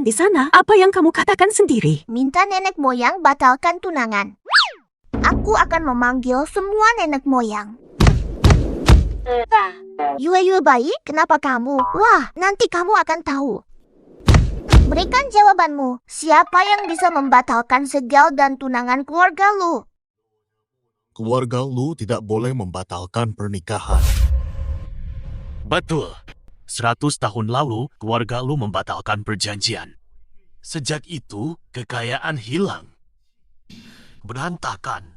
di sana? Apa yang kamu katakan sendiri? Minta nenek moyang batalkan tunangan. Aku akan memanggil semua nenek moyang. Yue baik, kenapa kamu? Wah, nanti kamu akan tahu. Berikan jawabanmu. Siapa yang bisa membatalkan segel dan tunangan keluarga lu? Keluarga lu tidak boleh membatalkan pernikahan. Betul. 100 tahun lalu, keluarga lu membatalkan perjanjian. Sejak itu, kekayaan hilang. Berantakan.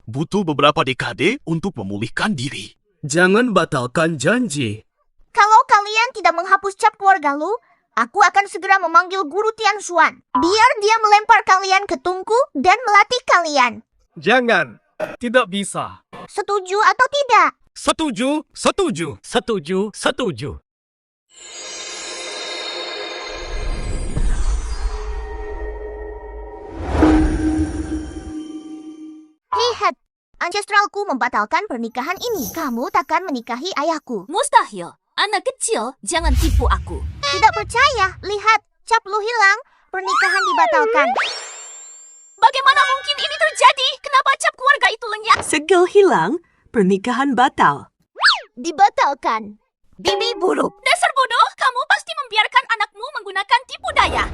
Butuh beberapa dekade untuk memulihkan diri. Jangan batalkan janji. Kalau kalian tidak menghapus cap keluarga lu, aku akan segera memanggil guru Tianshuan. Biar dia melempar kalian ke tungku dan melatih kalian. Jangan. Tidak bisa. Setuju atau tidak? Setuju, setuju, setuju, setuju. Lihat, ancestralku membatalkan pernikahan ini. Kamu takkan menikahi ayahku. Mustahil. Anak kecil, jangan tipu aku. Tidak percaya? Lihat, cap lu hilang. Pernikahan dibatalkan. Bagaimana mungkin ini terjadi? Kenapa cap keluarga itu lenyap? Segel hilang, pernikahan batal. Dibatalkan. Bibi buruk. Dasar bodoh, kamu pasti membiarkan anakmu menggunakan tipu daya.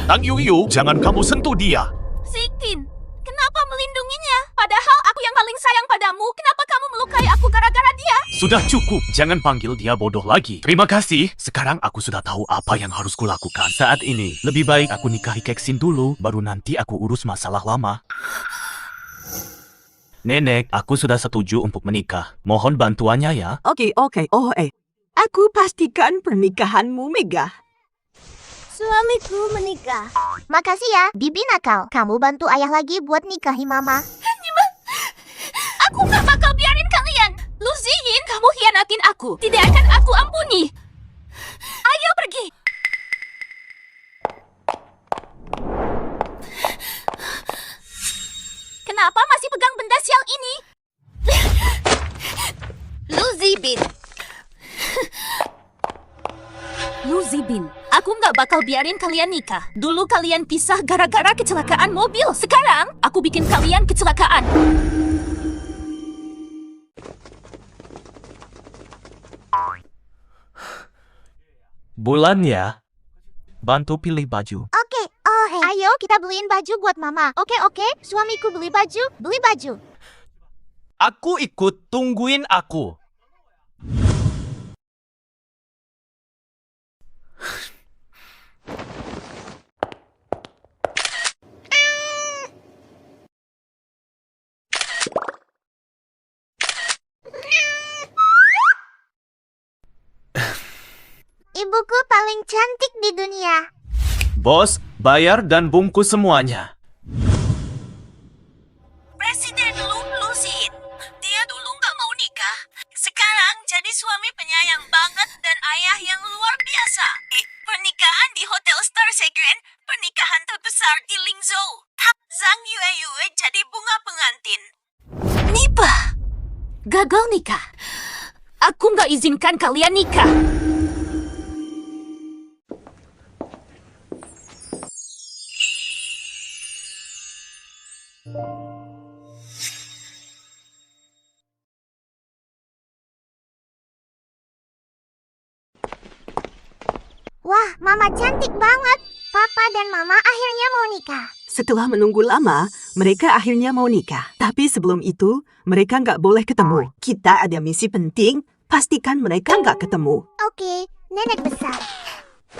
Tang Yoyo, jangan kamu sentuh dia. Sikin, kenapa melindunginya? Padahal aku yang paling sayang padamu. Kenapa kamu melukai aku gara-gara dia? Sudah cukup, jangan panggil dia bodoh lagi. Terima kasih. Sekarang aku sudah tahu apa yang harus kulakukan. Saat ini, lebih baik aku nikahi Keksin dulu, baru nanti aku urus masalah lama. Nenek, aku sudah setuju untuk menikah. Mohon bantuannya ya. Oke. Aku pastikan pernikahanmu megah. Suamiku menikah. Makasih ya, Bibi nakal. Kamu bantu ayah lagi buat nikahi Mama. Aku gak bakal biarin kalian. Lu Ziyin, kamu hianatin aku. Tidak akan aku ampuni. Ayo pergi. Kenapa masih pegang benda sial ini? Lu Zibin. Lu Zibin, aku nggak bakal biarin kalian nikah. Dulu kalian pisah gara-gara kecelakaan mobil. Sekarang, aku bikin kalian kecelakaan. Bulan ya. Bantu pilih baju. Oke, ayo Ayo kita beliin baju buat mama. Oke, suamiku beli baju. Aku ikut, tungguin aku. Ibuku paling cantik di dunia. Bos, bayar dan bungkus semuanya. Presiden Lusin, dia dulu nggak mau nikah. Sekarang jadi suami penyayang banget dan ayah yang luar biasa. Pernikahan di Hotel Star Second, pernikahan terbesar di Lingzhou. Zhang Yue jadi bunga pengantin. Nipa! Gagal nikah. Aku nggak izinkan kalian nikah. Wah, mama cantik banget. Papa dan mama akhirnya mau nikah. Setelah menunggu lama, mereka akhirnya mau nikah. Tapi sebelum itu, mereka nggak boleh ketemu. Kita ada misi penting, pastikan mereka nggak ketemu. Oke, nenek besar.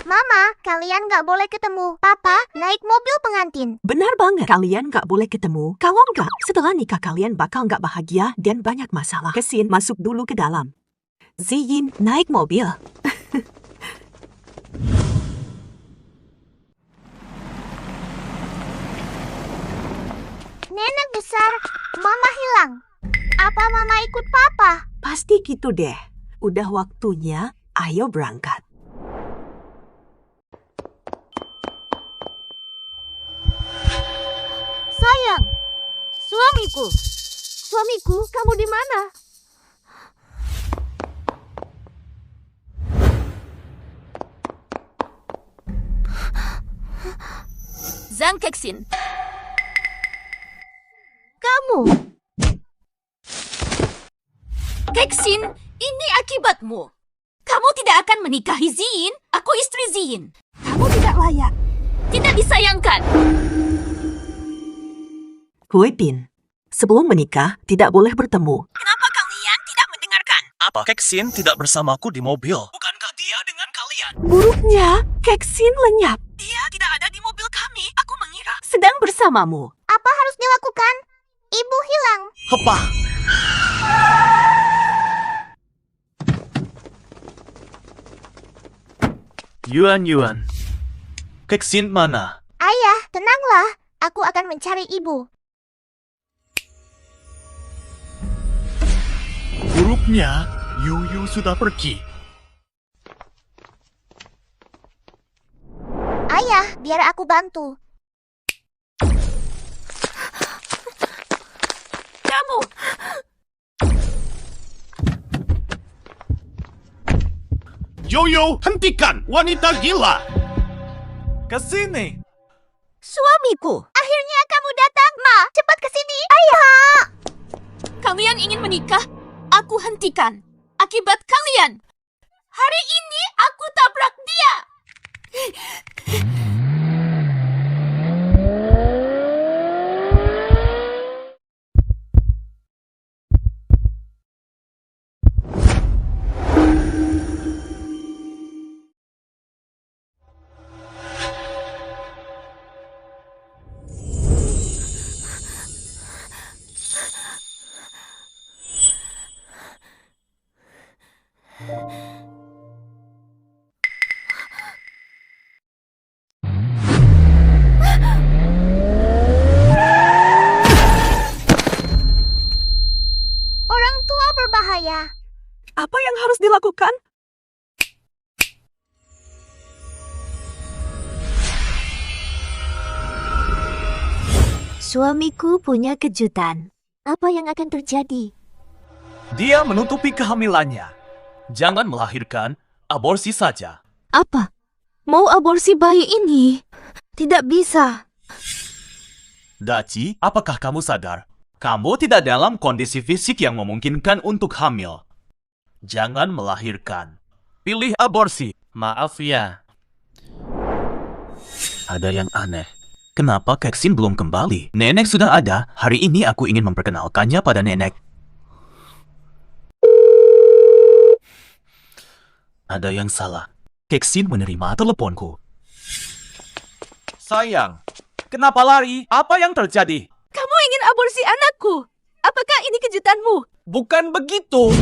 Mama, kalian nggak boleh ketemu. Papa, naik mobil pengantin. Benar banget, kalian nggak boleh ketemu. Kalau nggak, setelah nikah kalian bakal nggak bahagia dan banyak masalah. Kesin, masuk dulu ke dalam. Ziyin, naik mobil. Nenek besar, mama hilang. Apa mama ikut papa? Pasti gitu deh. Udah waktunya, ayo berangkat. Sayang, suamiku, kamu di mana? Zhang Kexin, Kamu. Kexin, ini akibatmu. Kamu tidak akan menikahi Ziyin. Aku istri Ziyin. Kamu tidak layak. Tidak disayangkan. Huipin, sebelum menikah, tidak boleh bertemu. Kenapa kalian tidak mendengarkan? Apa Kexin tidak bersamaku di mobil? Bukankah dia dengan kalian? Buruknya, Kexin lenyap. Dia tidak ada di mobil kami. Aku mengira. Sedang bersamamu. Apa harus dilakukan? Ibu hilang. Apa? Yuan. Kexin mana? Ayah, tenanglah. Aku akan mencari ibu. Buruknya, Yuyu sudah pergi. Ayah, biar aku bantu. Kamu. Yoyo, hentikan! Wanita gila! Kesini! Suamiku. Akhirnya kamu datang. Ma, cepat ke sini. Ayah. Kalian ingin menikah? Aku hentikan. Akibat kalian. Hari ini aku tabrak dia. Orang tua berbahaya. Apa yang harus dilakukan? Suamiku punya kejutan. Apa yang akan terjadi? Dia menutupi kehamilannya. Jangan melahirkan, aborsi saja. Apa? Mau aborsi bayi ini? Tidak bisa. Daci, apakah kamu sadar? Kamu tidak dalam kondisi fisik yang memungkinkan untuk hamil. Jangan melahirkan. Pilih aborsi. Maaf ya. Ada yang aneh. Kenapa Keksin belum kembali? Nenek sudah ada. Hari ini aku ingin memperkenalkannya pada nenek. Ada yang salah. Keksin menerima teleponku. Sayang, kenapa lari? Apa yang terjadi? Kamu ingin aborsi anakku? Apakah ini kejutanmu? Bukan begitu.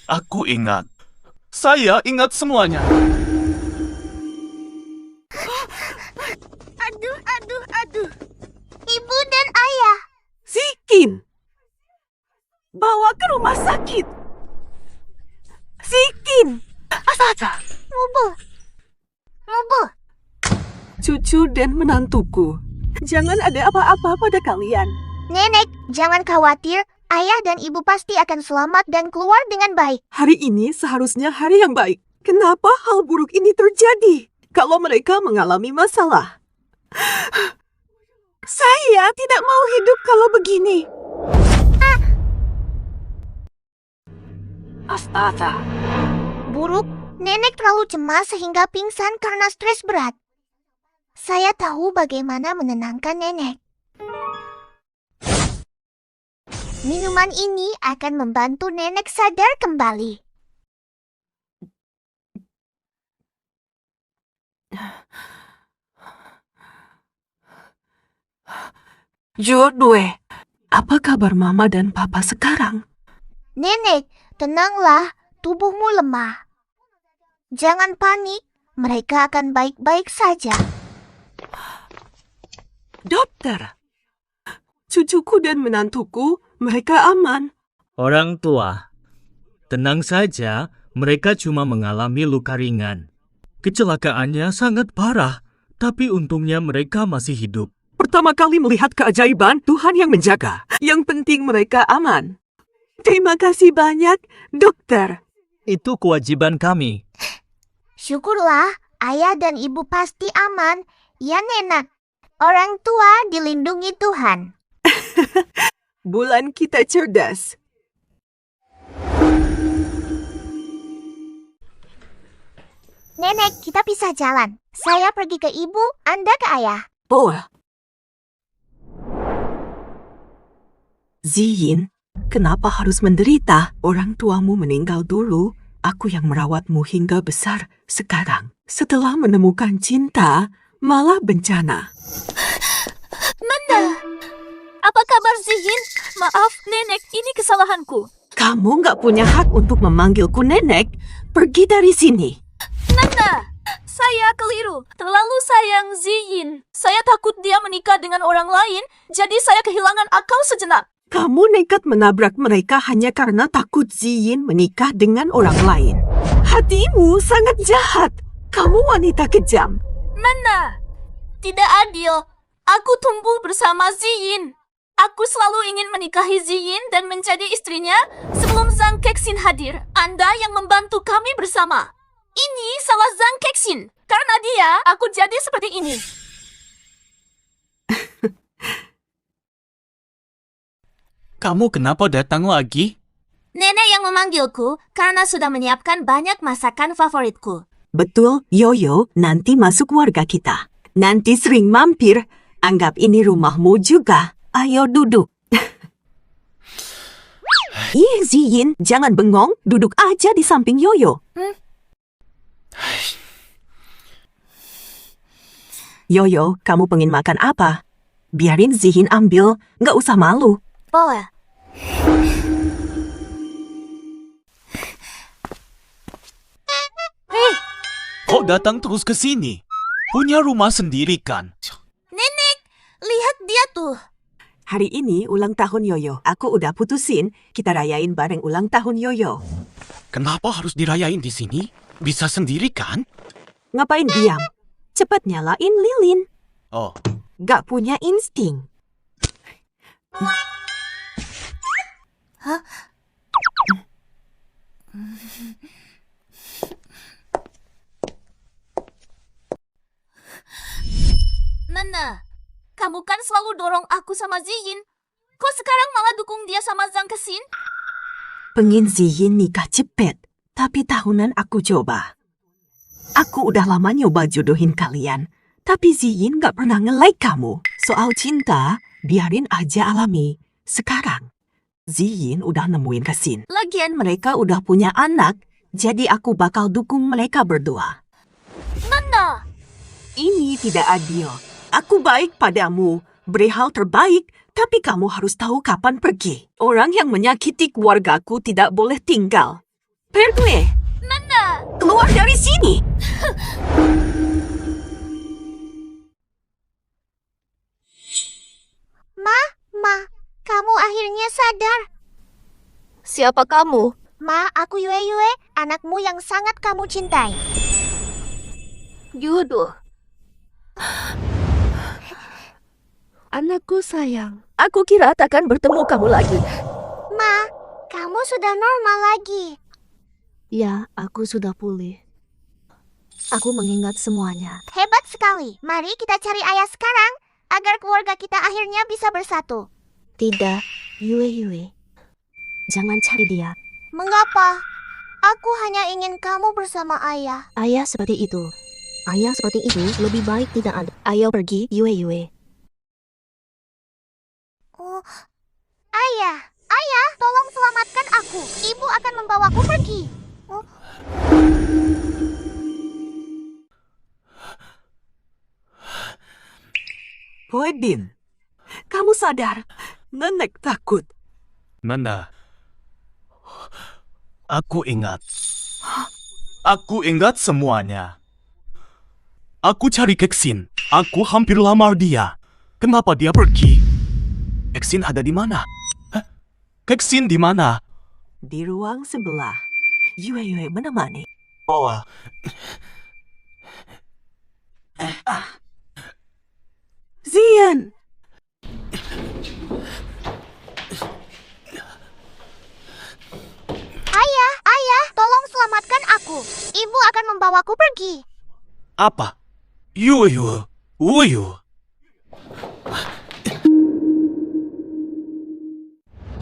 Aku ingat. Saya ingat semuanya. Aduh. Ibu dan ayah. Zikin! Bawa ke rumah sakit. Zikin! Astaga! Mubu. Cucu dan menantuku. Jangan ada apa-apa pada kalian. Nenek, jangan khawatir. Ayah dan ibu pasti akan selamat dan keluar dengan baik. Hari ini seharusnya hari yang baik. Kenapa hal buruk ini terjadi? Kalau mereka mengalami masalah. Saya tidak mau hidup kalau begini. Astaga. Buruk, nenek terlalu cemas sehingga pingsan karena stres berat. Saya tahu bagaimana menenangkan nenek. Minuman ini akan membantu nenek sadar kembali. Jodwe, apa kabar mama dan papa sekarang? Nenek, tenanglah, tubuhmu lemah. Jangan panik, mereka akan baik-baik saja. Dokter, cucuku dan menantuku, mereka aman. Orang tua, tenang saja, mereka cuma mengalami luka ringan. Kecelakaannya sangat parah, tapi untungnya mereka masih hidup. Pertama kali melihat keajaiban Tuhan yang menjaga. Yang penting mereka aman. Terima kasih banyak, dokter. Itu kewajiban kami. Syukurlah, ayah dan ibu pasti aman. Ya nenek, orang tua dilindungi Tuhan. Bulan kita cerdas. Nenek, kita pisah jalan. Saya pergi ke ibu, Anda ke ayah. Boa. Ziyin, kenapa harus menderita? Orang tuamu meninggal dulu. Aku yang merawatmu hingga besar. Sekarang, setelah menemukan cinta, malah bencana. Nanda, apa kabar Zihin? Maaf, nenek, ini kesalahanku. Kamu nggak punya hak untuk memanggilku nenek. Pergi dari sini. Nanda, saya keliru. Terlalu sayang Ziyin. Saya takut dia menikah dengan orang lain, jadi saya kehilangan akal sejenak. Kamu nekat menabrak mereka hanya karena takut Ziyin menikah dengan orang lain. Hatimu sangat jahat. Kamu wanita kejam. Nanda, tidak adil. Aku tumbuh bersama Ziyin. Aku selalu ingin menikahi Ziyin dan menjadi istrinya sebelum Zhang Kexin hadir. Anda yang membantu kami bersama. Ini salah Zhang Kexin. Karena dia, aku jadi seperti ini. Kamu kenapa datang lagi? Nenek yang memanggilku karena sudah menyiapkan banyak masakan favoritku. Betul, Yoyo, nanti masuk warga kita. Nanti sering mampir. Anggap ini rumahmu juga. Ayo duduk. Ih, Ziyin, jangan bengong. Duduk aja di samping Yoyo. Yoyo, kamu pengen makan apa? Biarin Ziyin ambil. Nggak usah malu. Boleh. Kok datang terus ke sini? Punya rumah sendiri kan? Nenek, lihat dia tuh. Hari ini ulang tahun Yoyo. Aku udah putusin. Kita rayain bareng ulang tahun Yoyo. Kenapa harus dirayain di sini? Bisa sendiri kan? Ngapain diam? Cepat nyalain lilin. Oh, Gak punya insting. Nana, kamu kan selalu dorong aku sama Ziyin. Kok sekarang malah dukung dia sama Zhang Kexin? Pengin Ziyin nikah cepet, tapi tahunan aku coba. Aku udah lama nyoba jodohin kalian, tapi Ziyin gak pernah nge-like kamu. Soal cinta, biarin aja alami. Sekarang, Ziyin udah nemuin Kexin. Lagian mereka udah punya anak, jadi aku bakal dukung mereka berdua. Nana! Ini tidak adil. Aku baik padamu, beri hal terbaik, tapi kamu harus tahu kapan pergi. Orang yang menyakiti keluargaku tidak boleh tinggal. Pergi! Nana! Keluar dari sini! Ma, kamu akhirnya sadar. Siapa kamu? Ma, aku Yue, anakmu yang sangat kamu cintai. Yuduh. Anakku sayang, aku kira takkan bertemu kamu lagi. Ma, kamu sudah normal lagi. Ya, aku sudah pulih. Aku mengingat semuanya. Hebat sekali. Mari kita cari ayah sekarang, agar keluarga kita akhirnya bisa bersatu. Tidak, Yue. Jangan cari dia. Mengapa? Aku hanya ingin kamu bersama ayah. Ayah seperti itu. Ayah seperti itu lebih baik tidak ada. Ayo pergi, Yue. Oh, ayah, tolong selamatkan aku. Ibu akan membawaku pergi. Oh. Boydin, kamu sadar? Nenek takut. Nanda, aku ingat. Aku ingat semuanya. Aku cari Kexin. Aku hampir lamar dia. Kenapa dia pergi? Kexin ada di mana? Hah? Kexin di mana? Di ruang sebelah. Yue menemani. Oh, Ziyan! Ayah, tolong selamatkan aku. Ibu akan membawaku pergi. apa? Uyu.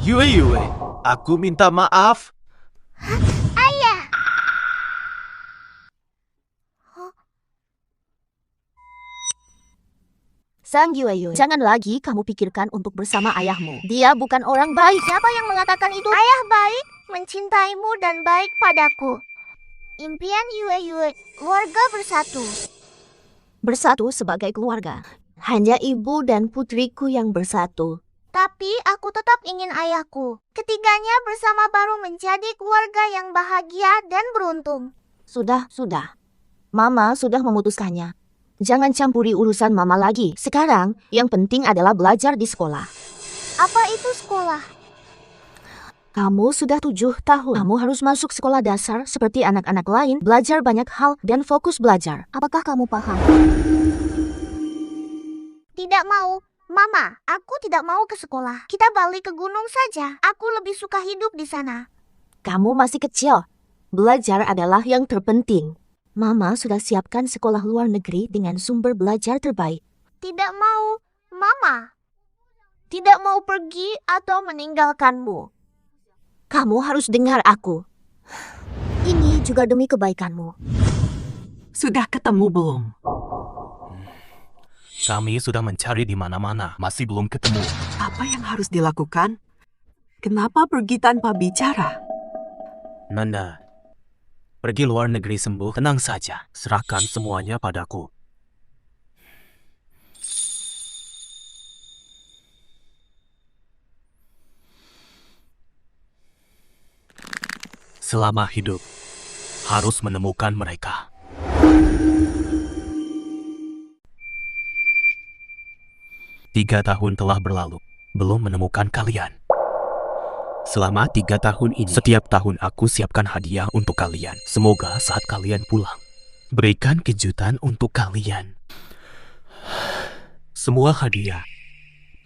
Yue, aku minta maaf. Ayah. Sang Yue, jangan lagi kamu pikirkan untuk bersama ayahmu. Dia bukan orang baik. Siapa yang mengatakan itu? Ayah baik, mencintaimu dan baik padaku. Impian Yue, keluarga bersatu. Bersatu sebagai keluarga. Hanya ibu dan putriku yang bersatu. Tapi aku tetap ingin ayahku. Ketiganya bersama baru menjadi keluarga yang bahagia dan beruntung. Sudah. Mama sudah memutuskannya. Jangan campuri urusan mama lagi. Sekarang, yang penting adalah belajar di sekolah. Apa itu sekolah? Kamu sudah 7 tahun. Kamu harus masuk sekolah dasar seperti anak-anak lain, belajar banyak hal, dan fokus belajar. Apakah kamu paham? Tidak mau. Mama, aku tidak mau ke sekolah. Kita balik ke gunung saja. Aku lebih suka hidup di sana. Kamu masih kecil. Belajar adalah yang terpenting. Mama sudah siapkan sekolah luar negeri dengan sumber belajar terbaik. Tidak mau. Mama. Tidak mau pergi atau meninggalkanmu. Kamu harus dengar aku. Ini juga demi kebaikanmu. Sudah ketemu belum? Kami sudah mencari di mana-mana, masih belum ketemu. Apa yang harus dilakukan? Kenapa pergi tanpa bicara? Nanda, pergi luar negeri sembuh, tenang saja. Serahkan semuanya padaku. Selama hidup, harus menemukan mereka. Tiga tahun telah berlalu, belum menemukan kalian. Selama 3 tahun ini, setiap tahun aku siapkan hadiah untuk kalian. Semoga saat kalian pulang, berikan kejutan untuk kalian. Semua hadiah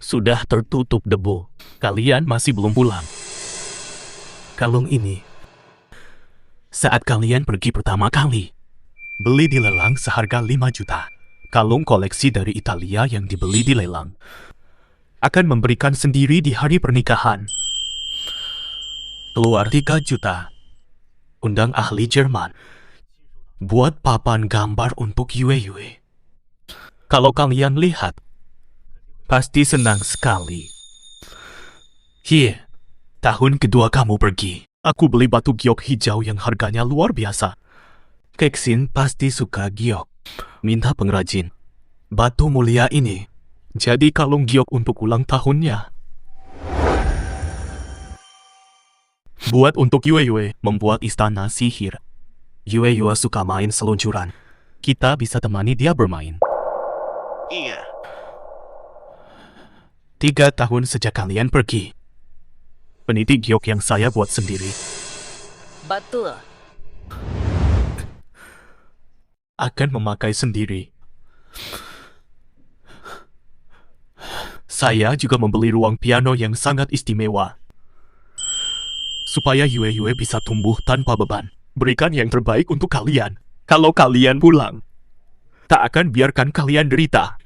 sudah tertutup debu. Kalian masih belum pulang. Kalung ini, saat kalian pergi pertama kali, beli di lelang seharga 5 juta. kalung koleksi dari Italia yang dibeli di lelang. Akan memberikan sendiri di hari pernikahan. Keluar 3 juta. Undang ahli Jerman. Buat papan gambar untuk Yue. Kalau kalian lihat, pasti senang sekali. Here, tahun kedua kamu pergi. Aku beli batu giok hijau yang harganya luar biasa. Keksin pasti suka giok. Minta pengrajin. Batu mulia ini jadi kalung giok untuk ulang tahunnya. Buat untuk Yue membuat istana sihir. Yue suka main seluncuran. Kita bisa temani dia bermain. Iya. 3 tahun sejak kalian pergi. Peniti giok yang saya buat sendiri. Betul. Akan memakai sendiri. Saya juga membeli ruang piano yang sangat istimewa. Supaya Yue bisa tumbuh tanpa beban. Berikan yang terbaik untuk kalian. Kalau kalian pulang, tak akan biarkan kalian derita.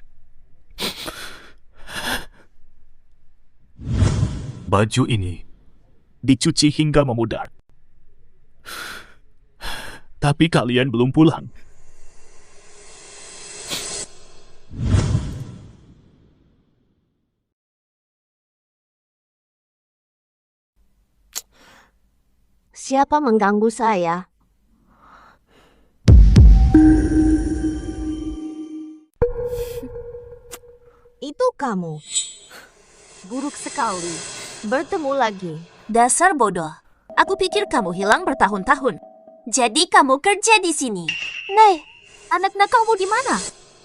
Baju ini dicuci hingga memudar. Tapi kalian belum pulang. Siapa mengganggu saya? Itu kamu. Buruk sekali. Bertemu lagi. Dasar bodoh. Aku pikir kamu hilang bertahun-tahun. Jadi kamu kerja di sini. Nei, anak nakalmu di mana?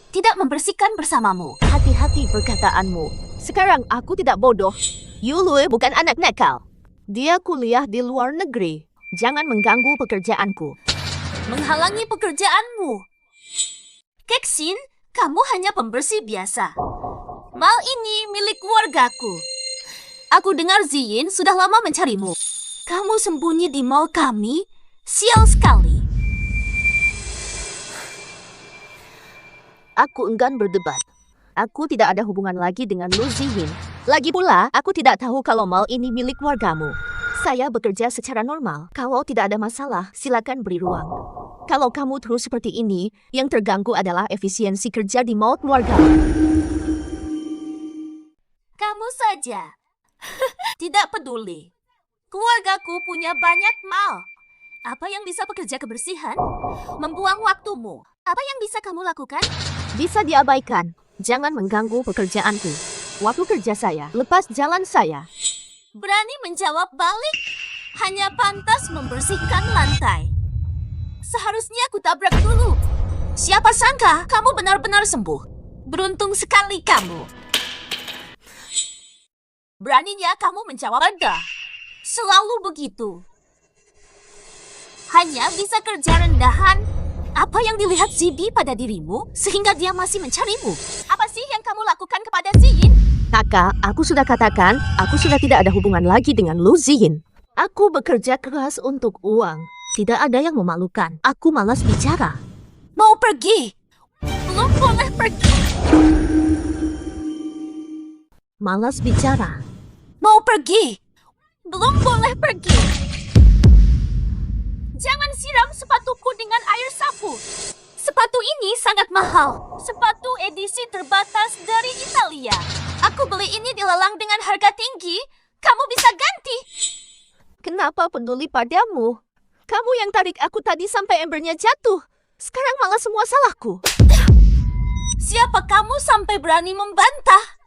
Tidak membersihkan bersamamu. Hati-hati perkataanmu. Sekarang aku tidak bodoh. Yulue bukan anak nakal. Dia kuliah di luar negeri. Jangan mengganggu pekerjaanku. Menghalangi pekerjaanmu. Keksin, kamu hanya pembersih biasa. Mal ini milik keluargaku. Aku dengar Ziyin sudah lama mencarimu. Kamu sembunyi di mal kami? Sial sekali. Aku enggan berdebat. Aku tidak ada hubungan lagi dengan Lu Ziyin. Lagi pula, aku tidak tahu kalau mal ini milik keluargamu. Saya bekerja secara normal. Kalau tidak ada masalah, silakan beri ruang. Kalau kamu terus seperti ini, yang terganggu adalah efisiensi kerja di mall keluargamu. Kamu saja. Tidak peduli. Keluargaku punya banyak mal. Apa yang bisa pekerja kebersihan? Membuang waktumu. Apa yang bisa kamu lakukan? Bisa diabaikan. Jangan mengganggu pekerjaanku. Waktu kerja saya, lepas jalan saya. Berani menjawab balik? Hanya pantas membersihkan lantai. Seharusnya aku tabrak dulu. Siapa sangka kamu benar-benar sembuh. Beruntung sekali kamu. Beraninya kamu menjawab Anda. Selalu begitu. Hanya bisa kerja rendahan. Apa yang dilihat Zibi pada dirimu sehingga dia masih mencarimu? Apa sih yang kamu lakukan kepada Ziyin? Kakak, aku sudah katakan, aku sudah tidak ada hubungan lagi dengan Lu Ziyin. Aku bekerja keras untuk uang. Tidak ada yang memalukan. Aku malas bicara. Mau pergi? Belum boleh pergi. Malas bicara. Mau pergi? Belum boleh pergi. Jangan siram sepatuku dengan air sapu. Sepatu ini sangat mahal. Sepatu edisi terbatas dari Italia. Aku beli ini di lelang dengan harga tinggi. Kamu bisa ganti. Kenapa peduli padamu? Kamu yang tarik aku tadi sampai embernya jatuh. Sekarang malah semua salahku. Siapa kamu sampai berani membantah?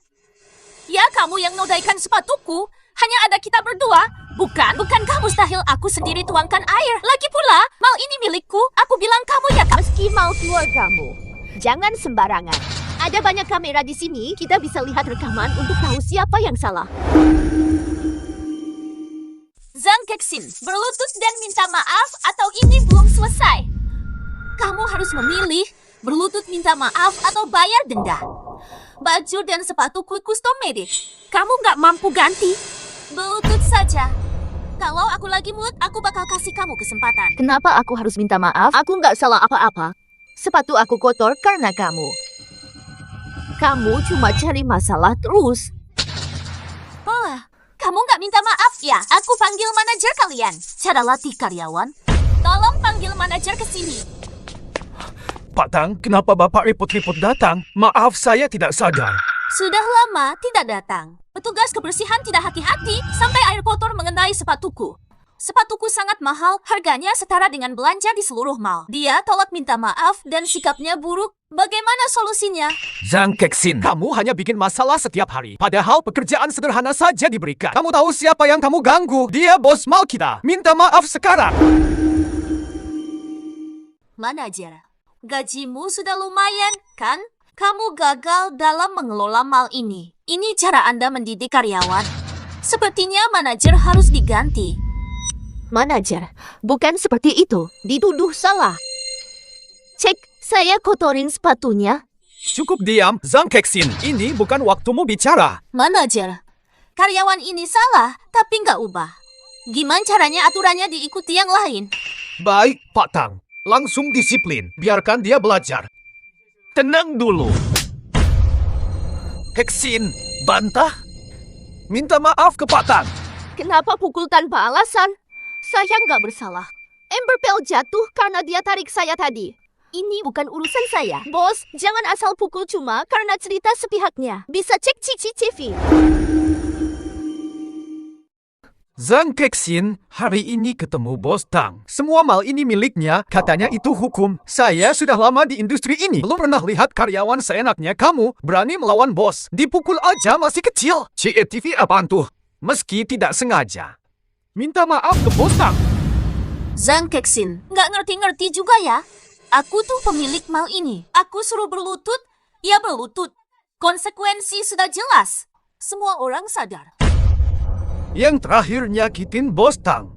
Ya, kamu yang nodaikan sepatuku. Hanya ada kita berdua. Bukankah mustahil aku sendiri tuangkan air? Lagi pula, mal ini milikku. Aku bilang kamu ya kan? Meski mau keluargamu, jangan sembarangan. Ada banyak kamera di sini, kita bisa lihat rekaman untuk tahu siapa yang salah. Zhang Kexin, berlutut dan minta maaf atau ini belum selesai? Kamu harus memilih, berlutut minta maaf atau bayar denda. Baju dan sepatuku custom made. Kamu nggak mampu ganti? Berlutut saja. Kalau aku lagi mood, aku bakal kasih kamu kesempatan. Kenapa aku harus minta maaf? Aku nggak salah apa-apa. Sepatu aku kotor karena kamu. Kamu cuma cari masalah terus. Oh, kamu nggak minta maaf ya? Aku panggil manajer kalian. Cara latih karyawan. Tolong panggil manajer ke sini. Pak Tang, kenapa Bapak repot-repot datang? Maaf, saya tidak sadar. Sudah lama tidak datang. Petugas kebersihan tidak hati-hati sampai air kotor mengenai sepatuku. Sepatuku sangat mahal, harganya setara dengan belanja di seluruh mall. Dia tolak minta maaf dan sikapnya buruk. Bagaimana solusinya? Zhang Kexin, kamu hanya bikin masalah setiap hari. Padahal pekerjaan sederhana saja diberikan. Kamu tahu siapa yang kamu ganggu? Dia bos mall kita. Minta maaf sekarang. Manajer, gajimu sudah lumayan, kan? Kamu gagal dalam mengelola mall ini. Ini cara Anda mendidik karyawan. Sepertinya manajer harus diganti. Manajer, bukan seperti itu. Dituduh salah. Cek, saya kotorin sepatunya. Cukup diam, Zhang Kexin. Ini bukan waktumu bicara. Manajer, karyawan ini salah, tapi nggak ubah. Gimana caranya aturannya diikuti yang lain? Baik, Pak Tang. Langsung disiplin. Biarkan dia belajar. Tenang dulu. Kexin, bantah. Minta maaf ke Pak Tang. Kenapa pukul tanpa alasan? Saya nggak bersalah. Amber Pel jatuh karena dia tarik saya tadi. Ini bukan urusan saya. Bos, jangan asal pukul cuma karena cerita sepihaknya. Bisa cek CCTV. Zhang Kexin hari ini ketemu Bos Tang. Semua mal ini miliknya, katanya itu hukum. Saya sudah lama di industri ini. Belum pernah lihat karyawan seenaknya kamu berani melawan bos. Dipukul aja masih kecil. CCTV apaan tuh? Meski tidak sengaja. Minta maaf ke Bos Tang. Zhang Kexin, nggak ngerti-ngerti juga ya? Aku tuh pemilik mal ini. Aku suruh berlutut, ya berlutut. Konsekuensi sudah jelas. Semua orang sadar. Yang terakhir nyakitin Bos Tang.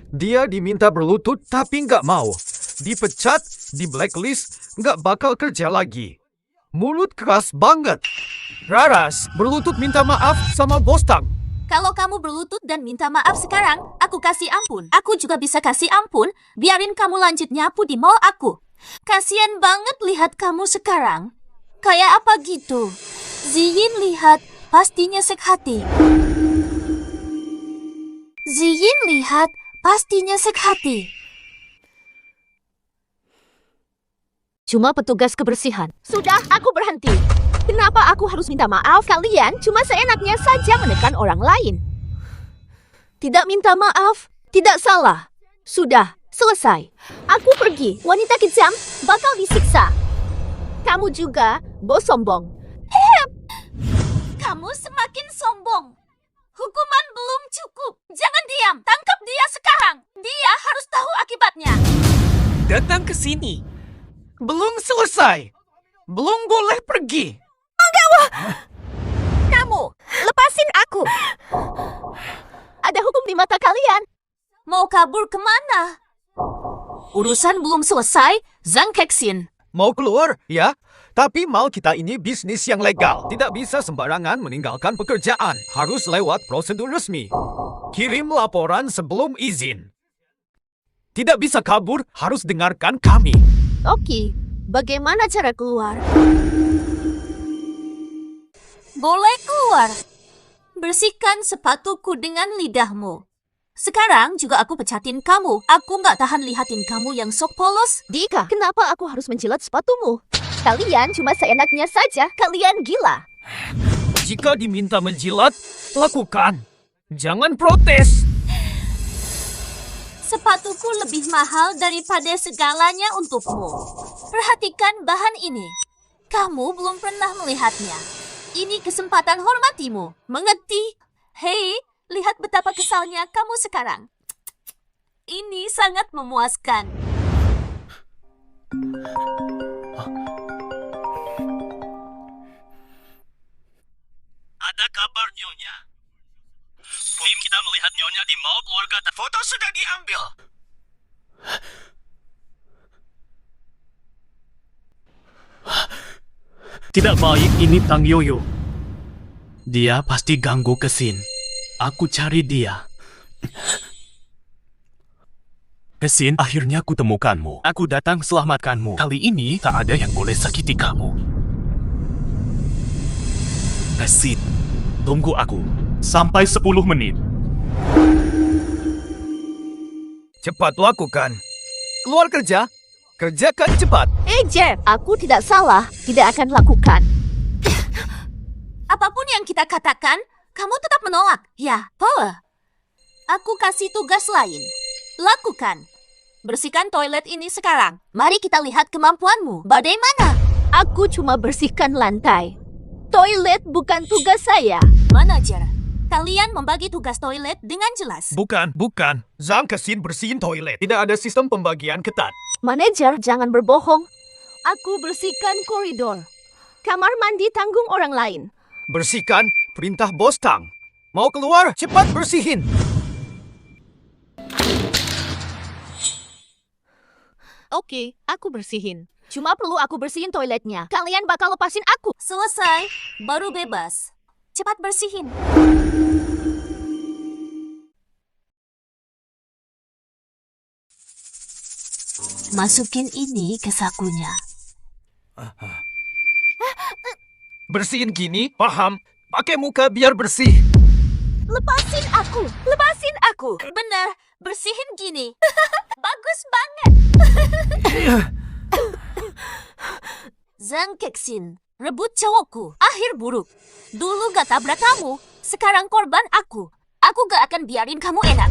Dia diminta berlutut tapi nggak mau. Dipecat, di blacklist, nggak bakal kerja lagi. Mulut keras banget. Raras, berlutut minta maaf sama Bos Tang. Kalau kamu berlutut dan minta maaf sekarang, aku kasih ampun. Aku juga bisa kasih ampun, biarin kamu lanjut nyapu di mall aku. Kasian banget lihat kamu sekarang. Kayak apa gitu? Ziyin lihat, pasti nyesek hati. Ziyin lihat, pasti nyesek hati. Cuma petugas kebersihan. Sudah, aku berhenti. Kenapa aku harus minta maaf? Kalian cuma seenaknya saja menekan orang lain. Tidak minta maaf, tidak salah. Sudah, selesai. Aku pergi. Wanita kejam bakal disiksa. Kamu juga, bos sombong. Kamu semakin sombong. Hukuman belum cukup. Jangan diam, tangkap dia sekarang. Dia harus tahu akibatnya. Datang ke sini. Belum selesai. Belum boleh pergi. Kamu, lepasin aku. Ada hukum di mata kalian. Mau kabur kemana? Urusan belum selesai, Zhang Kexin. Mau keluar? Ya. Tapi mal kita ini bisnis yang legal. Tidak bisa sembarangan meninggalkan pekerjaan. Harus lewat prosedur resmi. Kirim laporan sebelum izin. Tidak bisa kabur, harus dengarkan kami. Oke, bagaimana cara keluar? Boleh keluar. Bersihkan sepatuku dengan lidahmu. Sekarang juga aku pecatin kamu. Aku nggak tahan lihatin kamu yang sok polos. Dika, kenapa aku harus menjilat sepatumu? Kalian cuma seenaknya saja. Kalian gila. Jika diminta menjilat, lakukan. Jangan protes. Sepatuku lebih mahal daripada segalanya untukmu. Perhatikan bahan ini. Kamu belum pernah melihatnya. Ini kesempatan hormatimu. Mengerti? Hei, lihat betapa kesalnya kamu sekarang. Ini sangat memuaskan. Ada kabar Nyonya. Tim kita melihat Nyonya di mall keluarga dan foto sudah diambil. Tidak baik ini Tang Yoyo. Dia pasti ganggu Kesin. Aku cari dia. Kesin, akhirnya aku temukanmu. Aku datang selamatkanmu. Kali ini tak ada yang boleh sakiti kamu. Nasid, tunggu aku. Sampai 10 menit. Cepat lakukan. Keluar kerja. Kerjakan cepat. Jeff, aku tidak salah. Tidak akan lakukan. Apapun yang kita katakan, kamu tetap menolak. Ya, Paula. Aku kasih tugas lain. Lakukan. Bersihkan toilet ini sekarang. Mari kita lihat kemampuanmu. Bagaimana? Aku cuma bersihkan lantai. Toilet bukan tugas saya. Manajer, kalian membagi tugas toilet dengan jelas. Bukan. Zhang Kexin bersihin toilet. Tidak ada sistem pembagian ketat. Manajer, jangan berbohong. Aku bersihkan koridor. Kamar mandi tanggung orang lain. Bersihkan perintah bos Tang. Mau keluar? Cepat bersihin. Oke, aku bersihin. Cuma perlu aku bersihin toiletnya. Kalian bakal lepasin aku. Selesai, baru bebas. Cepat bersihin. Masukin ini ke sakunya. Bersihin gini, paham? Pakai muka biar bersih. Lepasin aku! Lepasin aku! Benar, bersihin gini. Bagus banget! Zhang Kexin, rebut cowokku. Akhir buruk. Dulu gak tabrak kamu, sekarang korban aku. Aku gak akan biarin kamu enak.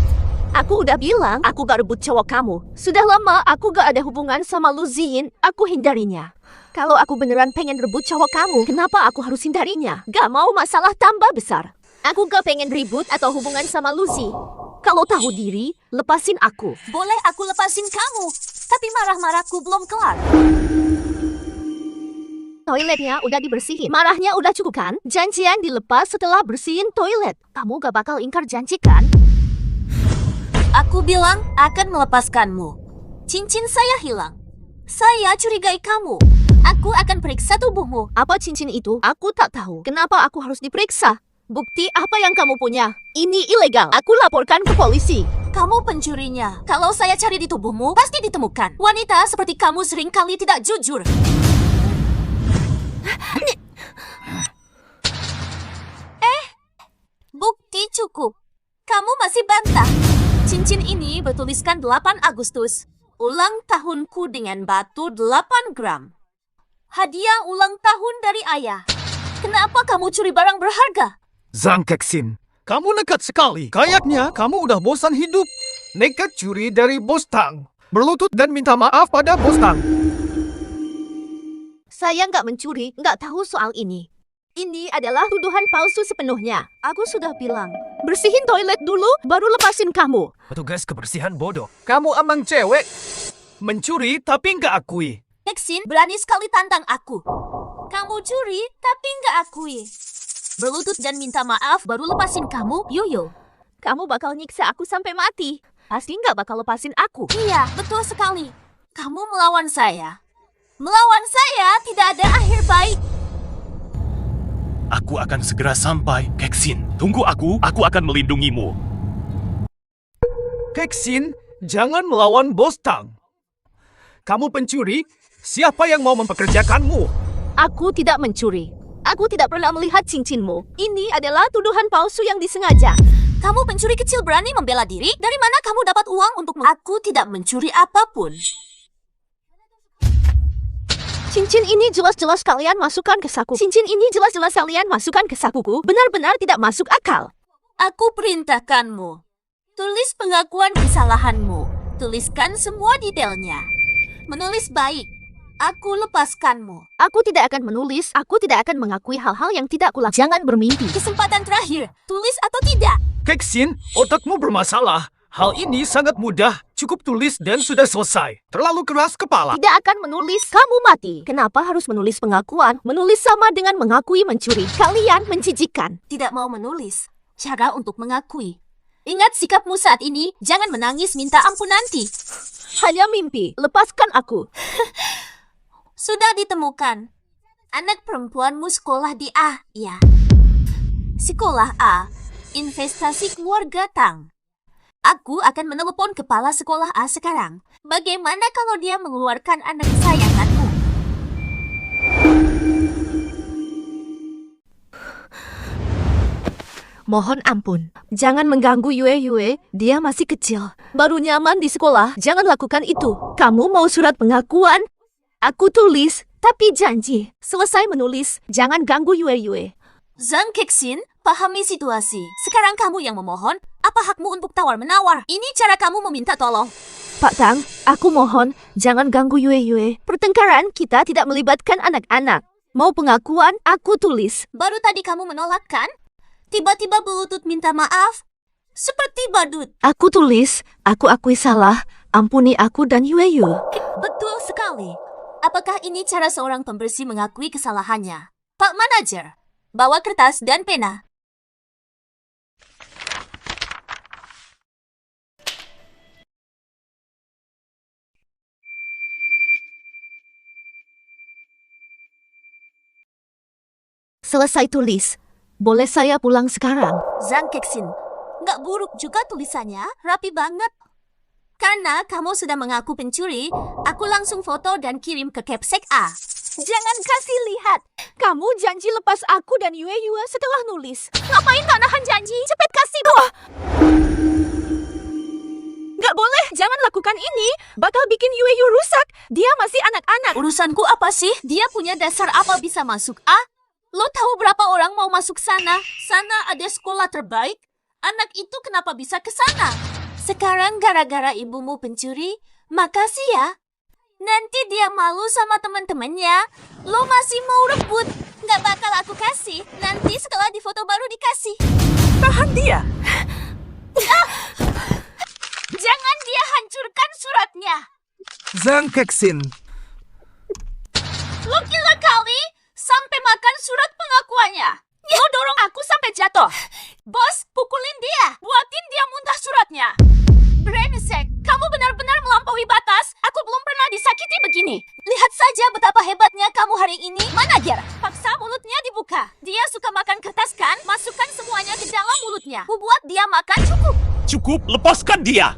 Aku udah bilang aku gak rebut cowok kamu. Sudah lama aku gak ada hubungan sama Lu Ziyin. Aku hindarinya. Kalau aku beneran pengen rebut cowok kamu, kenapa aku harus hindarinya? Gak mau masalah tambah besar. Aku gak pengen ribut atau hubungan sama Lucy. Kalau tahu diri, lepasin aku. Boleh aku lepasin kamu, tapi marah-marahku belum kelar. Toiletnya udah dibersihin. Marahnya udah cukup kan? Janjian dilepas setelah bersihin toilet. Kamu gak bakal ingkar janji kan? Aku bilang akan melepaskanmu. Cincin saya hilang. Saya curigai kamu. Aku akan periksa tubuhmu. Apa cincin itu? Aku tak tahu. Kenapa aku harus diperiksa? Bukti apa yang kamu punya? Ini ilegal. Aku laporkan ke polisi. Kamu pencurinya. Kalau saya cari di tubuhmu, pasti ditemukan. Wanita seperti kamu seringkali tidak jujur. Bukti cukup. Kamu masih bantah. Cincin ini bertuliskan 8 Agustus. Ulang tahunku dengan batu 8 gram. Hadiah ulang tahun dari ayah. Kenapa kamu curi barang berharga? Zhang Kexin, kamu nekat sekali. Kayaknya kamu udah bosan hidup. Nekat curi dari bos Tang. Berlutut dan minta maaf pada bos Tang. Saya nggak mencuri, nggak tahu soal ini. Ini adalah tuduhan palsu sepenuhnya. Aku sudah bilang, bersihin toilet dulu, baru lepasin kamu. Petugas kebersihan bodoh. Kamu emang cewek. Mencuri tapi nggak akui. Kexin berani sekali tantang aku. Kamu curi tapi nggak akui. Berlutut dan minta maaf baru lepasin kamu, Yoyo. Kamu bakal nyiksa aku sampai mati. Pasti nggak bakal lepasin aku. Iya, betul sekali. Kamu melawan saya. Melawan saya tidak ada akhir baik. Aku akan segera sampai. Kexin, tunggu aku akan melindungimu. Kexin, jangan melawan bos Tang. Kamu pencuri, siapa yang mau mempekerjakanmu? Aku tidak mencuri. Aku tidak pernah melihat cincinmu. Ini adalah tuduhan palsu yang disengaja. Kamu pencuri kecil berani membela diri? Dari mana kamu dapat uang untuk Aku tidak mencuri apapun. Cincin ini jelas-jelas kalian masukkan ke saku. Cincin ini jelas-jelas kalian masukkan ke sakuku. Benar-benar tidak masuk akal. Aku perintahkanmu. Tulis pengakuan kesalahanmu. Tuliskan semua detailnya. Menulis baik. Aku lepaskanmu. Aku tidak akan menulis. Aku tidak akan mengakui hal-hal yang tidak kulakukan. Jangan bermimpi. Kesempatan terakhir. Tulis atau tidak? Kexin, otakmu bermasalah. Hal ini sangat mudah. Cukup tulis dan sudah selesai. Terlalu keras kepala. Tidak akan menulis. Kamu mati. Kenapa harus menulis pengakuan? Menulis sama dengan mengakui mencuri. Kalian menjijikan. Tidak mau menulis. Cara untuk mengakui. Ingat sikapmu saat ini. Jangan menangis minta ampun nanti. Hanya mimpi. Lepaskan aku. Sudah ditemukan. Anak perempuanmu sekolah di A, ya. Sekolah A. Investasi keluarga Tang. Aku akan menelepon kepala sekolah A sekarang. Bagaimana kalau dia mengeluarkan anak kesayanganmu? Mohon ampun. Jangan mengganggu Yue. Dia masih kecil. Baru nyaman di sekolah. Jangan lakukan itu. Kamu mau surat pengakuan? Aku tulis, tapi janji. Selesai menulis, jangan ganggu Yue. Zhang Kexin, pahami situasi. Sekarang kamu yang memohon. Apa hakmu untuk tawar-menawar? Ini cara kamu meminta tolong. Pak Tang, aku mohon, jangan ganggu Yue. Pertengkaran kita tidak melibatkan anak-anak. Mau pengakuan, aku tulis. Baru tadi kamu menolak kan? Tiba-tiba berlutut minta maaf. Seperti badut. Aku tulis, aku akui salah. Ampuni aku dan Yue. Betul sekali. Apakah ini cara seorang pembersih mengakui kesalahannya? Pak Manajer, bawa kertas dan pena. Selesai tulis. Boleh saya pulang sekarang? Zhang Kexin, nggak buruk juga tulisannya, rapi banget. Karena kamu sudah mengaku pencuri, aku langsung foto dan kirim ke Capsek A. Jangan kasih lihat. Kamu janji lepas aku dan Yue setelah nulis. Ngapain tak nahan janji? Cepet kasih. Nggak boleh, jangan lakukan ini. Bakal bikin Yue rusak. Dia masih anak-anak. Urusanku apa sih? Dia punya dasar apa bisa masuk A? Lo tahu berapa orang mau masuk sana? Sana ada sekolah terbaik. Anak itu kenapa bisa ke sana? Sekarang gara-gara ibumu pencuri, makasih ya. Nanti dia malu sama teman-temannya. Lo masih mau rebut. Nggak bakal aku kasih. Nanti setelah difoto baru dikasih. Tahan dia. Jangan dia hancurkan suratnya. Zhang Kexin, Lo gila kali. Sampai makan surat pengakuannya. Lo dorong aku sampai jatuh. Bos, pukulin dia. Buatin dia muntah suratnya. Brengsek, kamu benar-benar melampaui batas. Aku belum pernah disakiti begini. Lihat saja betapa hebatnya kamu hari ini. Manajer, paksa mulutnya dibuka. Dia suka makan kertas kan? Masukkan semuanya ke dalam mulutnya. Buat dia makan cukup. Cukup, lepaskan dia.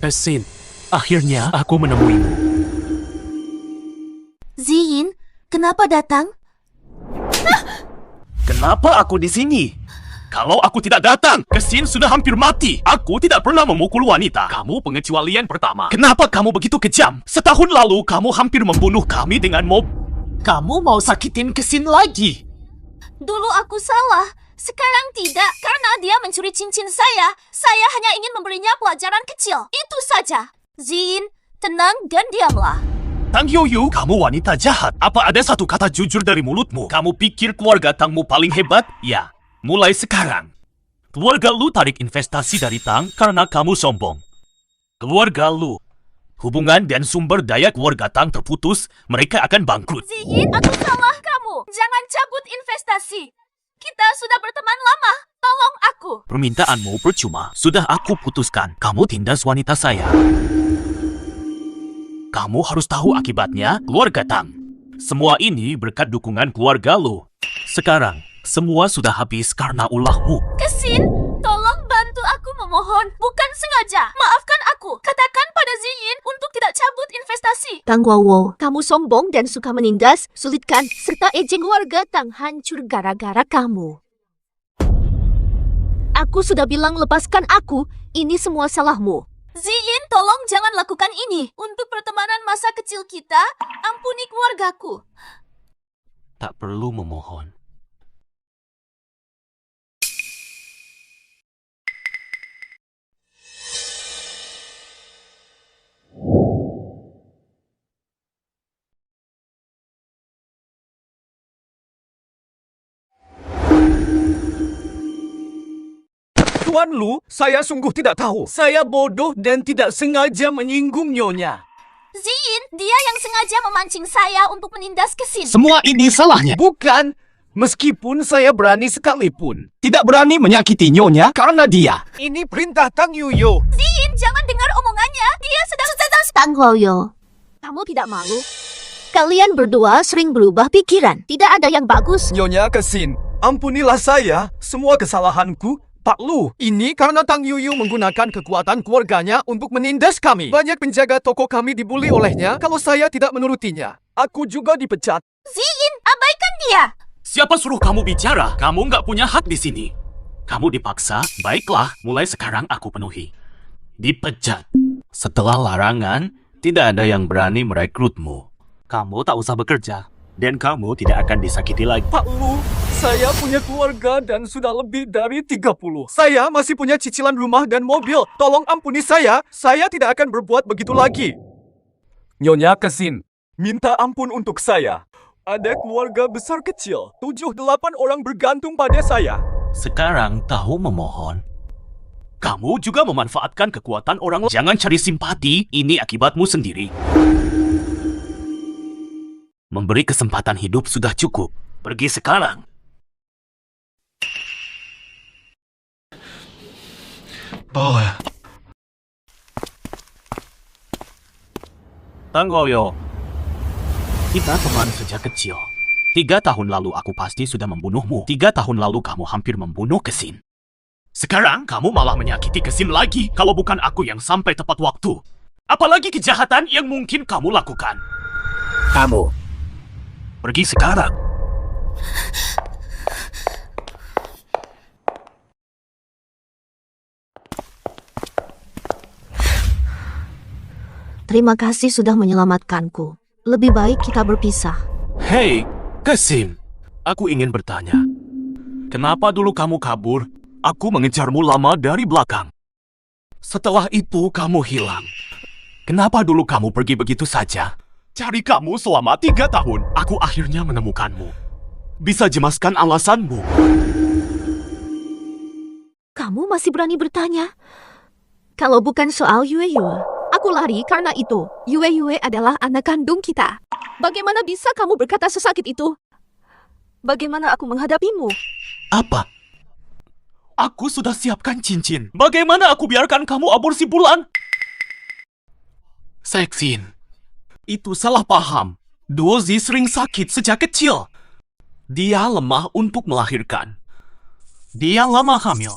Kexin, akhirnya aku menemuimu. Ziyin, kenapa datang? Kenapa aku di sini? Kalau aku tidak datang, Kexin sudah hampir mati. Aku tidak pernah memukul wanita. Kamu pengecualian pertama. Kenapa kamu begitu kejam? Setahun lalu kamu hampir membunuh kami dengan mob. Kamu mau sakitin Kexin lagi? Dulu aku salah. Sekarang tidak, karena dia mencuri cincin saya. Saya hanya ingin memberinya pelajaran kecil. Itu saja. Ziyin, tenang dan diamlah. Tang Yoyu, kamu wanita jahat. Apa ada satu kata jujur dari mulutmu? Kamu pikir keluarga Tangmu paling hebat? Ya, mulai sekarang. Keluarga lu tarik investasi dari Tang karena kamu sombong. Keluarga lu, hubungan dan sumber daya keluarga Tang terputus, mereka akan bangkrut. Ziyin, aku salah kamu. Jangan cabut investasi. Kita sudah berteman lama. Tolong aku. Permintaanmu percuma. Sudah aku putuskan. Kamu tindas wanita saya. Kamu harus tahu akibatnya, keluarga Tang. Semua ini berkat dukungan keluarga lo. Sekarang, semua sudah habis karena ulahmu. Kexin, tolong bantu aku memohon. Bukan sengaja. Maafkan aku. Katakan pada Ziyin untuk tidak cabut investasi. Tang Guowo, kamu sombong dan suka menindas, sulitkan, serta ejek keluarga Tang hancur gara-gara kamu. Aku sudah bilang lepaskan aku, ini semua salahmu. Ziyin, tolong jangan lakukan ini. Untuk pertemanan masa kecil kita, ampuni keluargaku. Tak perlu memohon. Tuan Lu, saya sungguh tidak tahu. Saya bodoh dan tidak sengaja menyinggung Nyonya. Ziyin, dia yang sengaja memancing saya untuk menindas Kexin. Semua ini salahnya. Bukan. Meskipun saya berani sekalipun. Tidak berani menyakiti Nyonya karena dia. Ini perintah Tang Yuyo. Ziyin, jangan dengar omongannya. Dia sedang Tang Guoyo, kamu tidak malu? Kalian berdua sering berubah pikiran. Tidak ada yang bagus. Nyonya Kexin, ampunilah saya. Semua kesalahanku. Pak Lu, ini karena Tang Yuyu menggunakan kekuatan keluarganya untuk menindas kami. Banyak penjaga toko kami dibuli olehnya kalau saya tidak menurutinya. Aku juga dipecat. Ziyin, abaikan dia. Siapa suruh kamu bicara? Kamu nggak punya hak di sini. Kamu dipaksa, baiklah, mulai sekarang aku penuhi. Dipecat. Setelah larangan, tidak ada yang berani merekrutmu. Kamu tak usah bekerja, dan kamu tidak akan disakiti lagi. Pak Lu, saya punya keluarga dan sudah lebih dari 30. Saya masih punya cicilan rumah dan mobil. Tolong ampuni saya tidak akan berbuat begitu lagi. Nyonya Kesin, minta ampun untuk saya. Ada keluarga besar kecil, 7-8 orang bergantung pada saya. Sekarang tahu memohon. Kamu juga memanfaatkan kekuatan orang lain. Jangan cari simpati, ini akibatmu sendiri. Memberi kesempatan hidup sudah cukup. Pergi sekarang. Tanggoyo. Kita teman sejak kecil. 3 tahun lalu aku pasti sudah membunuhmu. 3 tahun lalu kamu hampir membunuh Kesin. Sekarang kamu malah menyakiti Kesin lagi kalau bukan aku yang sampai tepat waktu. Apalagi kejahatan yang mungkin kamu lakukan. Kamu pergi sekarang. Terima kasih sudah menyelamatkanku. Lebih baik kita berpisah. Hei, Kesin. Aku ingin bertanya. Kenapa dulu kamu kabur? Aku mengejarmu lama dari belakang. Setelah itu kamu hilang. Kenapa dulu kamu pergi begitu saja? Cari kamu selama 3 tahun. Aku akhirnya menemukanmu. Bisa jemaskan alasanmu. Kamu masih berani bertanya? Kalau bukan soal Yue, aku lari karena itu. Yue adalah anak kandung kita. Bagaimana bisa kamu berkata sesakit itu? Bagaimana aku menghadapimu? Apa? Aku sudah siapkan cincin. Bagaimana aku biarkan kamu aborsi bulan? Seksin. Itu salah paham. Duozi sering sakit sejak kecil. Dia lemah untuk melahirkan. Dia lama hamil.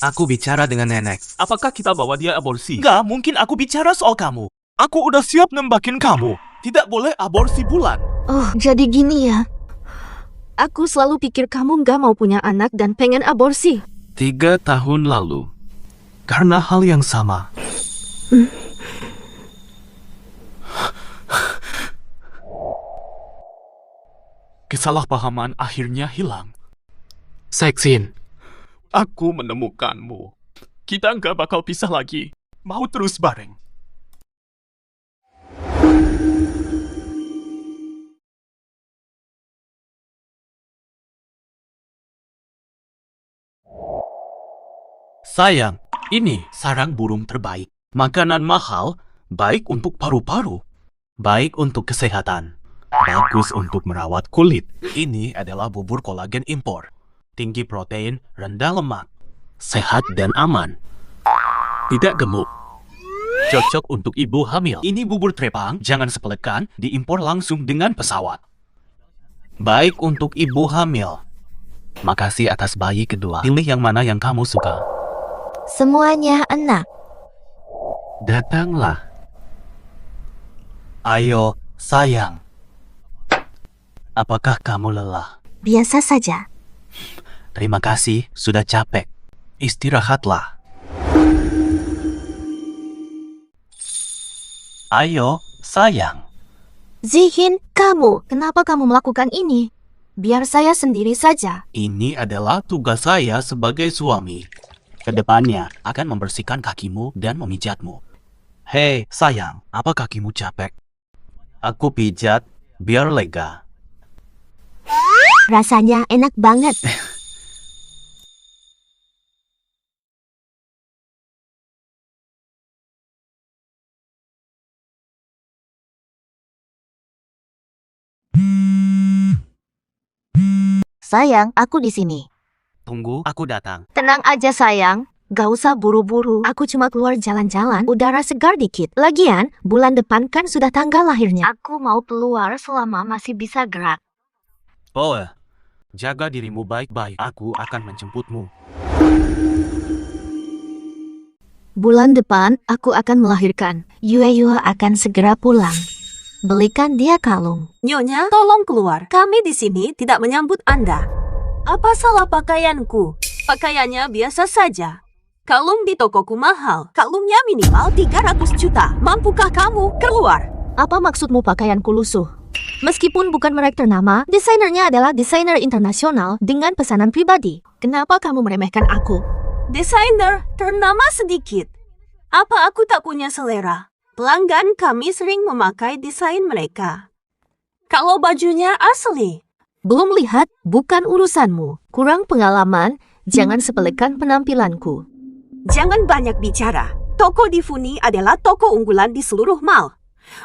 Aku bicara dengan nenek. Apakah kita bawa dia aborsi? Enggak, mungkin aku bicara soal kamu. Aku udah siap nembakin kamu. Tidak boleh aborsi bulan. Oh, jadi gini ya. Aku selalu pikir kamu nggak mau punya anak dan pengen aborsi. 3 tahun lalu. Karena hal yang sama. Kesalahpahaman akhirnya hilang. Seksin. Aku menemukanmu. Kita nggak bakal pisah lagi. Mau terus bareng. Sayang, ini sarang burung terbaik. Makanan mahal, baik untuk paru-paru, baik untuk kesehatan, bagus untuk merawat kulit. Ini adalah bubur kolagen impor. Tinggi protein, rendah lemak, sehat dan aman. Tidak gemuk. Cocok untuk ibu hamil. Ini bubur trepang, jangan sepelekan, diimpor langsung dengan pesawat. Baik untuk ibu hamil. Makasih atas bayi kedua. Pilih yang mana yang kamu suka. Semuanya enak. Datanglah. Ayo, sayang. Apakah kamu lelah? Biasa saja. Terima kasih, sudah capek. Istirahatlah. Ayo, sayang. Zihin, kamu, kenapa kamu melakukan ini? Biar saya sendiri saja. Ini adalah tugas saya sebagai suami. Kedepannya akan membersihkan kakimu dan memijatmu. Hei, sayang, apa kakimu capek? Aku pijat biar lega. Rasanya enak banget. Sayang, aku di sini. Tunggu, aku datang. Tenang aja sayang, gak usah buru-buru. Aku cuma keluar jalan-jalan, udara segar dikit. Lagian, bulan depan kan sudah tanggal lahirnya. Aku mau keluar selama masih bisa gerak. Poe, jaga dirimu baik-baik. Aku akan menjemputmu. Bulan depan, aku akan melahirkan. Yue akan segera pulang. belikan dia kalung. Nyonya, tolong keluar. Kami di sini tidak menyambut Anda. Apa salah pakaianku? Pakaiannya biasa saja. Kalung di tokoku mahal. Kalungnya minimal 300 juta. Mampukah kamu keluar? Apa maksudmu pakaianku lusuh? Meskipun bukan merek ternama, desainernya adalah desainer internasional dengan pesanan pribadi. Kenapa kamu meremehkan aku? Desainer ternama sedikit. Apa aku tak punya selera? Pelanggan kami sering memakai desain mereka. Kalau bajunya asli, Belum lihat, bukan urusanmu. Kurang pengalaman, jangan sepelekan penampilanku. jangan banyak bicara. Toko Difuni adalah toko unggulan di seluruh mall.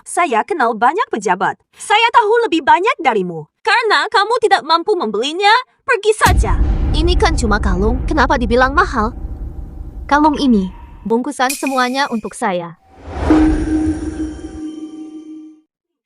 Saya kenal banyak pejabat. Saya tahu lebih banyak darimu. Karena kamu tidak mampu membelinya, pergi saja. Ini kan cuma kalung, kenapa dibilang mahal? Kalung ini, bungkusan semuanya untuk saya.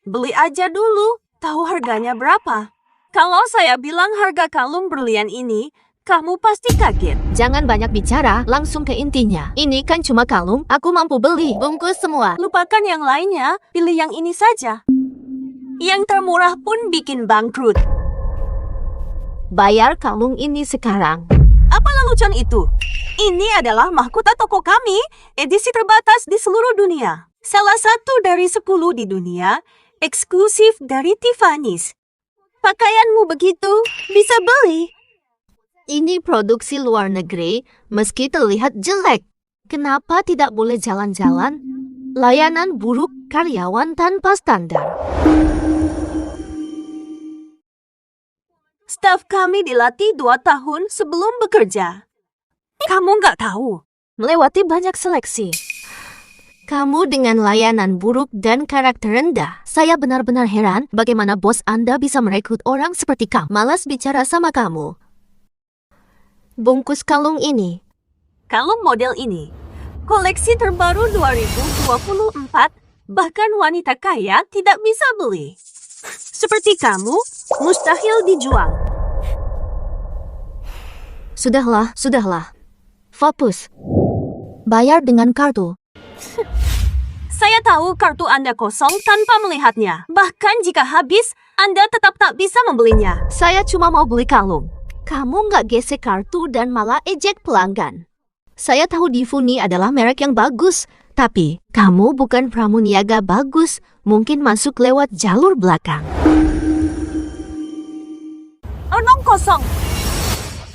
Beli aja dulu. Tahu harganya berapa? Kalau saya bilang harga kalung berlian ini, kamu pasti kaget. Jangan banyak bicara, langsung ke intinya. Ini kan cuma kalung, aku mampu beli. Bungkus semua. Lupakan yang lainnya, pilih yang ini saja. Yang termurah pun bikin bangkrut. Bayar kalung ini sekarang. Apa lelucon itu? Ini adalah mahkota toko kami, edisi terbatas di seluruh dunia. Salah satu dari 10 di dunia, eksklusif dari Tiffany's. Pakaianmu begitu, bisa beli. Ini produksi luar negeri, meski terlihat jelek. Kenapa tidak boleh jalan-jalan? Layanan buruk, karyawan tanpa standar. Staf kami dilatih 2 tahun sebelum bekerja. Kamu nggak tahu. Melewati banyak seleksi. Kamu dengan layanan buruk dan karakter rendah. Saya benar-benar heran bagaimana bos Anda bisa merekrut orang seperti kamu. Malas bicara sama kamu. Bungkus kalung ini. Kalung model ini, koleksi terbaru 2024, bahkan wanita kaya tidak bisa beli. Seperti kamu, mustahil dijual. Sudahlah. Fokus. Bayar dengan kartu. Saya tahu kartu Anda kosong tanpa melihatnya. Bahkan jika habis, Anda tetap tak bisa membelinya. Saya cuma mau beli kalung. Kamu nggak gesek kartu dan malah ejek pelanggan. Saya tahu Difuni adalah merek yang bagus, tapi kamu bukan pramuniaga bagus, mungkin masuk lewat jalur belakang. Onong kosong.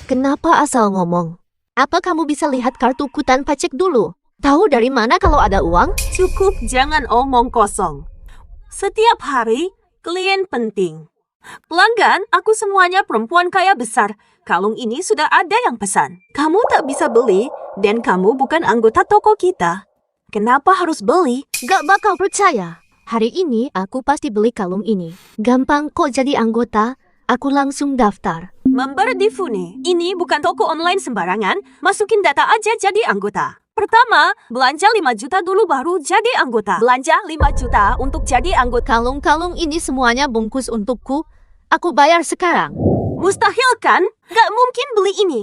Kenapa asal ngomong? Apa kamu bisa lihat kartuku tanpa cek dulu? Tahu dari mana kalau ada uang? Cukup jangan omong kosong. Setiap hari, klien penting. Pelanggan, aku semuanya perempuan kaya besar. Kalung ini sudah ada yang pesan. Kamu tak bisa beli, dan kamu bukan anggota toko kita. Kenapa harus beli? Gak bakal percaya. Hari ini aku pasti beli kalung ini. Gampang kok jadi anggota, aku langsung daftar. Member Difuni, ini bukan toko online sembarangan. Masukin data aja jadi anggota. Pertama, belanja 5 juta dulu baru jadi anggota. Belanja 5 juta untuk jadi anggota. Kalung-kalung ini semuanya bungkus untukku. Aku bayar sekarang. Mustahil kan? Gak mungkin beli ini.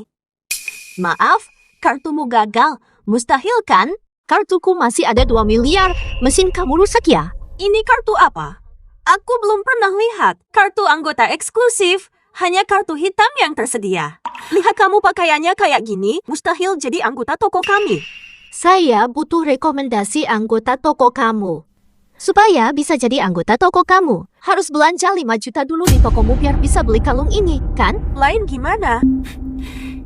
Maaf, kartumu gagal. Mustahil kan? Kartuku masih ada 2 miliar. Mesin kamu rusak ya? Ini kartu apa? Aku belum pernah lihat. Kartu anggota eksklusif. Hanya kartu hitam yang tersedia. Lihat kamu pakaiannya kayak gini, mustahil jadi anggota toko kami. Saya butuh rekomendasi anggota toko kamu. Supaya bisa jadi anggota toko kamu, harus belanja 5 juta dulu di tokomu biar bisa beli kalung ini, kan? Lain gimana?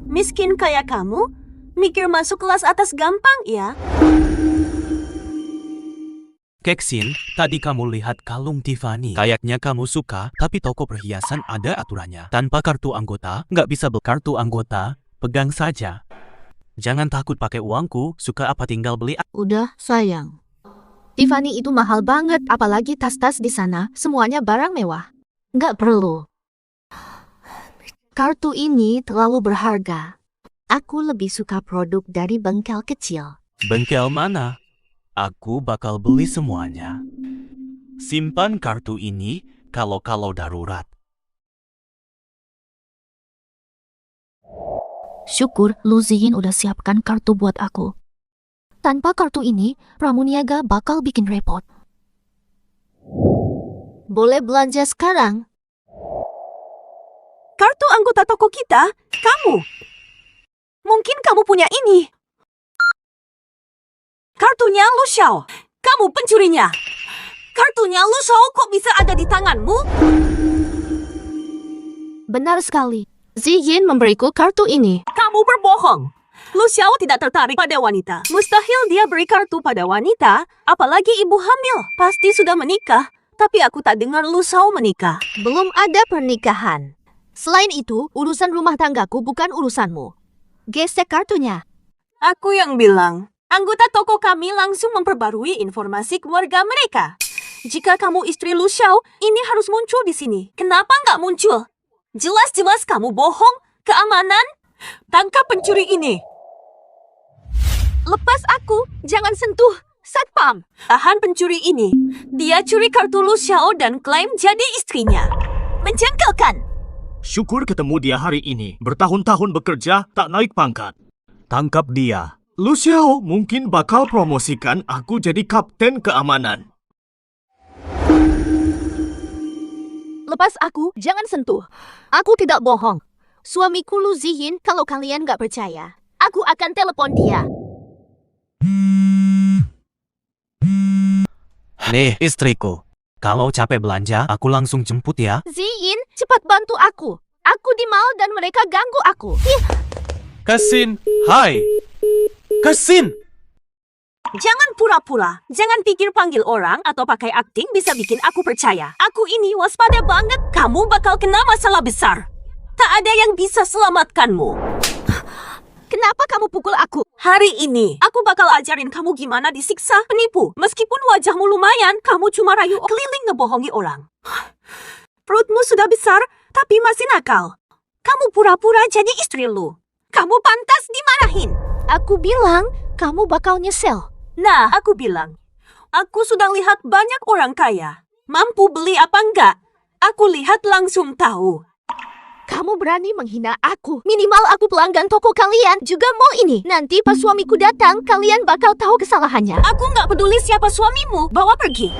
Miskin kayak kamu, mikir masuk kelas atas gampang ya? Keksin, tadi kamu lihat kalung Tiffany. Kayaknya kamu suka, tapi toko perhiasan ada aturannya. Tanpa kartu anggota, nggak bisa beli kartu anggota, pegang saja. Jangan takut pakai uangku, suka apa tinggal beli. Udah, sayang. Tiffany itu mahal banget, apalagi tas-tas di sana, semuanya barang mewah. Nggak perlu. Kartu ini terlalu berharga. Aku lebih suka produk dari bengkel kecil. Bengkel mana? Aku bakal beli semuanya. Simpan kartu ini kalau darurat. Syukur Lu Ziyin udah siapkan kartu buat aku. Tanpa kartu ini, pramuniaga bakal bikin repot. boleh belanja sekarang. Kartu anggota toko kita, kamu. Mungkin kamu punya ini. Kartunya Lu Xiao. Kamu pencurinya. Kartunya Lu Xiao kok bisa ada di tanganmu? Benar sekali. Ziyin memberiku kartu ini. Kamu berbohong. Lu Xiao tidak tertarik pada wanita. Mustahil dia beri kartu pada wanita, apalagi ibu hamil. Pasti sudah menikah, tapi aku tak dengar Lu Xiao menikah. Belum ada pernikahan. Selain itu, urusan rumah tanggaku bukan urusanmu. Gesek kartunya. Aku yang bilang, anggota toko kami langsung memperbarui informasi keluarga mereka. Jika kamu istri Lu Xiao, ini harus muncul di sini. Kenapa nggak muncul? Jelas-jelas kamu bohong. Keamanan? Tangkap pencuri ini. Lepas aku, jangan sentuh. Satpam. Tahan pencuri ini. Dia curi kartu Lu Xiao dan klaim jadi istrinya. Menjengkelkan. Syukur ketemu dia hari ini. Bertahun-tahun bekerja, tak naik pangkat. Tangkap dia. Lu Xiao mungkin bakal promosikan aku jadi kapten keamanan. Lepas aku, jangan sentuh. Aku tidak bohong. Suamiku Lu Ziyin, kalau kalian gak percaya, aku akan telepon dia. Nih, istriku. Kalau capek belanja, aku langsung jemput ya. Ziyin, cepat bantu aku. Aku di mall dan mereka ganggu aku. Kesin, hai. Kesin. Jangan pura-pura. Jangan pikir panggil orang atau pakai akting bisa bikin aku percaya. Aku ini waspada banget. Kamu bakal kena masalah besar. Tak ada yang bisa selamatkanmu. Kenapa kamu pukul aku? Hari ini, aku bakal ajarin kamu gimana disiksa penipu. Meskipun wajahmu lumayan, kamu cuma rayu keliling ngebohongi orang. Perutmu sudah besar, tapi masih nakal. Kamu pura-pura jadi istri lu. Kamu pantas dimarahin. Aku bilang, kamu bakal nyesel. Nah, aku bilang, aku sudah lihat banyak orang kaya. Mampu beli apa enggak? Aku lihat langsung tahu. Kamu berani menghina aku. Minimal aku pelanggan toko kalian. Juga mau ini. Nanti pas suamiku datang, kalian bakal tahu kesalahannya. Aku nggak peduli siapa suamimu. Bawa pergi.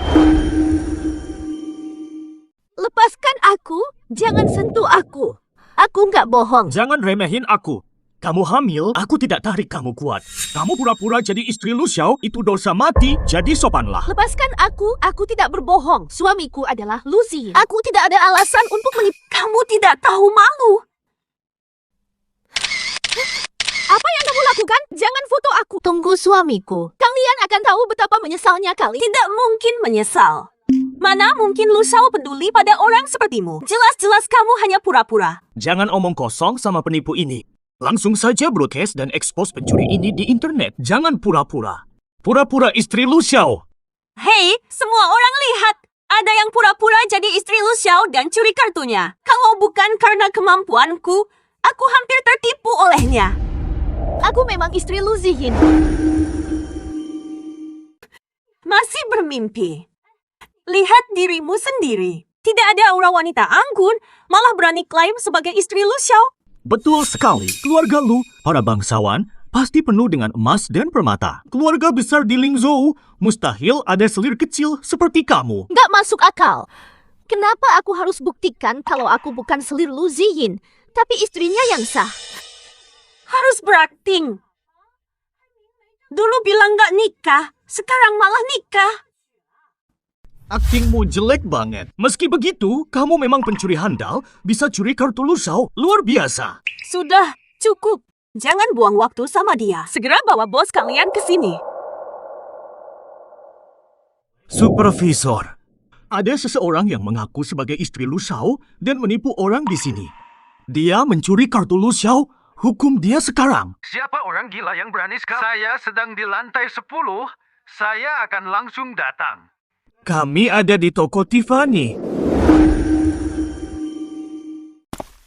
Lepaskan aku. Jangan sentuh aku. Aku nggak bohong. Jangan remehin aku. Kamu hamil, aku tidak tarik kamu kuat. Kamu pura-pura jadi istri Lu Xiao, itu dosa mati, jadi sopanlah. Lepaskan aku tidak berbohong. Suamiku adalah Lu Ziyin. Aku tidak ada alasan untuk menipu. Kamu tidak tahu malu. Apa yang kamu lakukan? Jangan foto aku. Tunggu suamiku. Kalian akan tahu betapa menyesalnya kali. Tidak mungkin menyesal. Mana mungkin Lu Xiao peduli pada orang sepertimu? Jelas-jelas kamu hanya pura-pura. Jangan omong kosong sama penipu ini. Langsung saja broadcast dan expose pencuri ini di internet. Jangan pura-pura. Pura-pura istri Lu Xiao. Hei, semua orang lihat. Ada yang pura-pura jadi istri Lu Xiao dan curi kartunya. Kalau bukan karena kemampuanku, aku hampir tertipu olehnya. Aku memang istri Lu Ziyin. Masih bermimpi. Lihat dirimu sendiri. Tidak ada aura wanita anggun, malah berani klaim sebagai istri Lu Xiao. Betul sekali. Keluarga Lu, para bangsawan, pasti penuh dengan emas dan permata. Keluarga besar di Lingzhou, mustahil ada selir kecil seperti kamu. Nggak masuk akal. Kenapa aku harus buktikan kalau aku bukan selir Lu Ziyin, tapi istrinya yang sah? Harus berakting. Dulu bilang nggak nikah, sekarang malah nikah. Aktingmu jelek banget. Meski begitu, kamu memang pencuri handal, bisa curi kartu Lu Xiao. Luar biasa. Sudah, cukup. Jangan buang waktu sama dia. Segera bawa bos kalian ke sini. Supervisor, ada seseorang yang mengaku sebagai istri Lu Xiao dan menipu orang di sini. Dia mencuri kartu Lu Xiao. Hukum dia sekarang. Siapa orang gila yang berani sekali? Saya sedang di lantai 10. Saya akan langsung datang. Kami ada di toko Tiffany.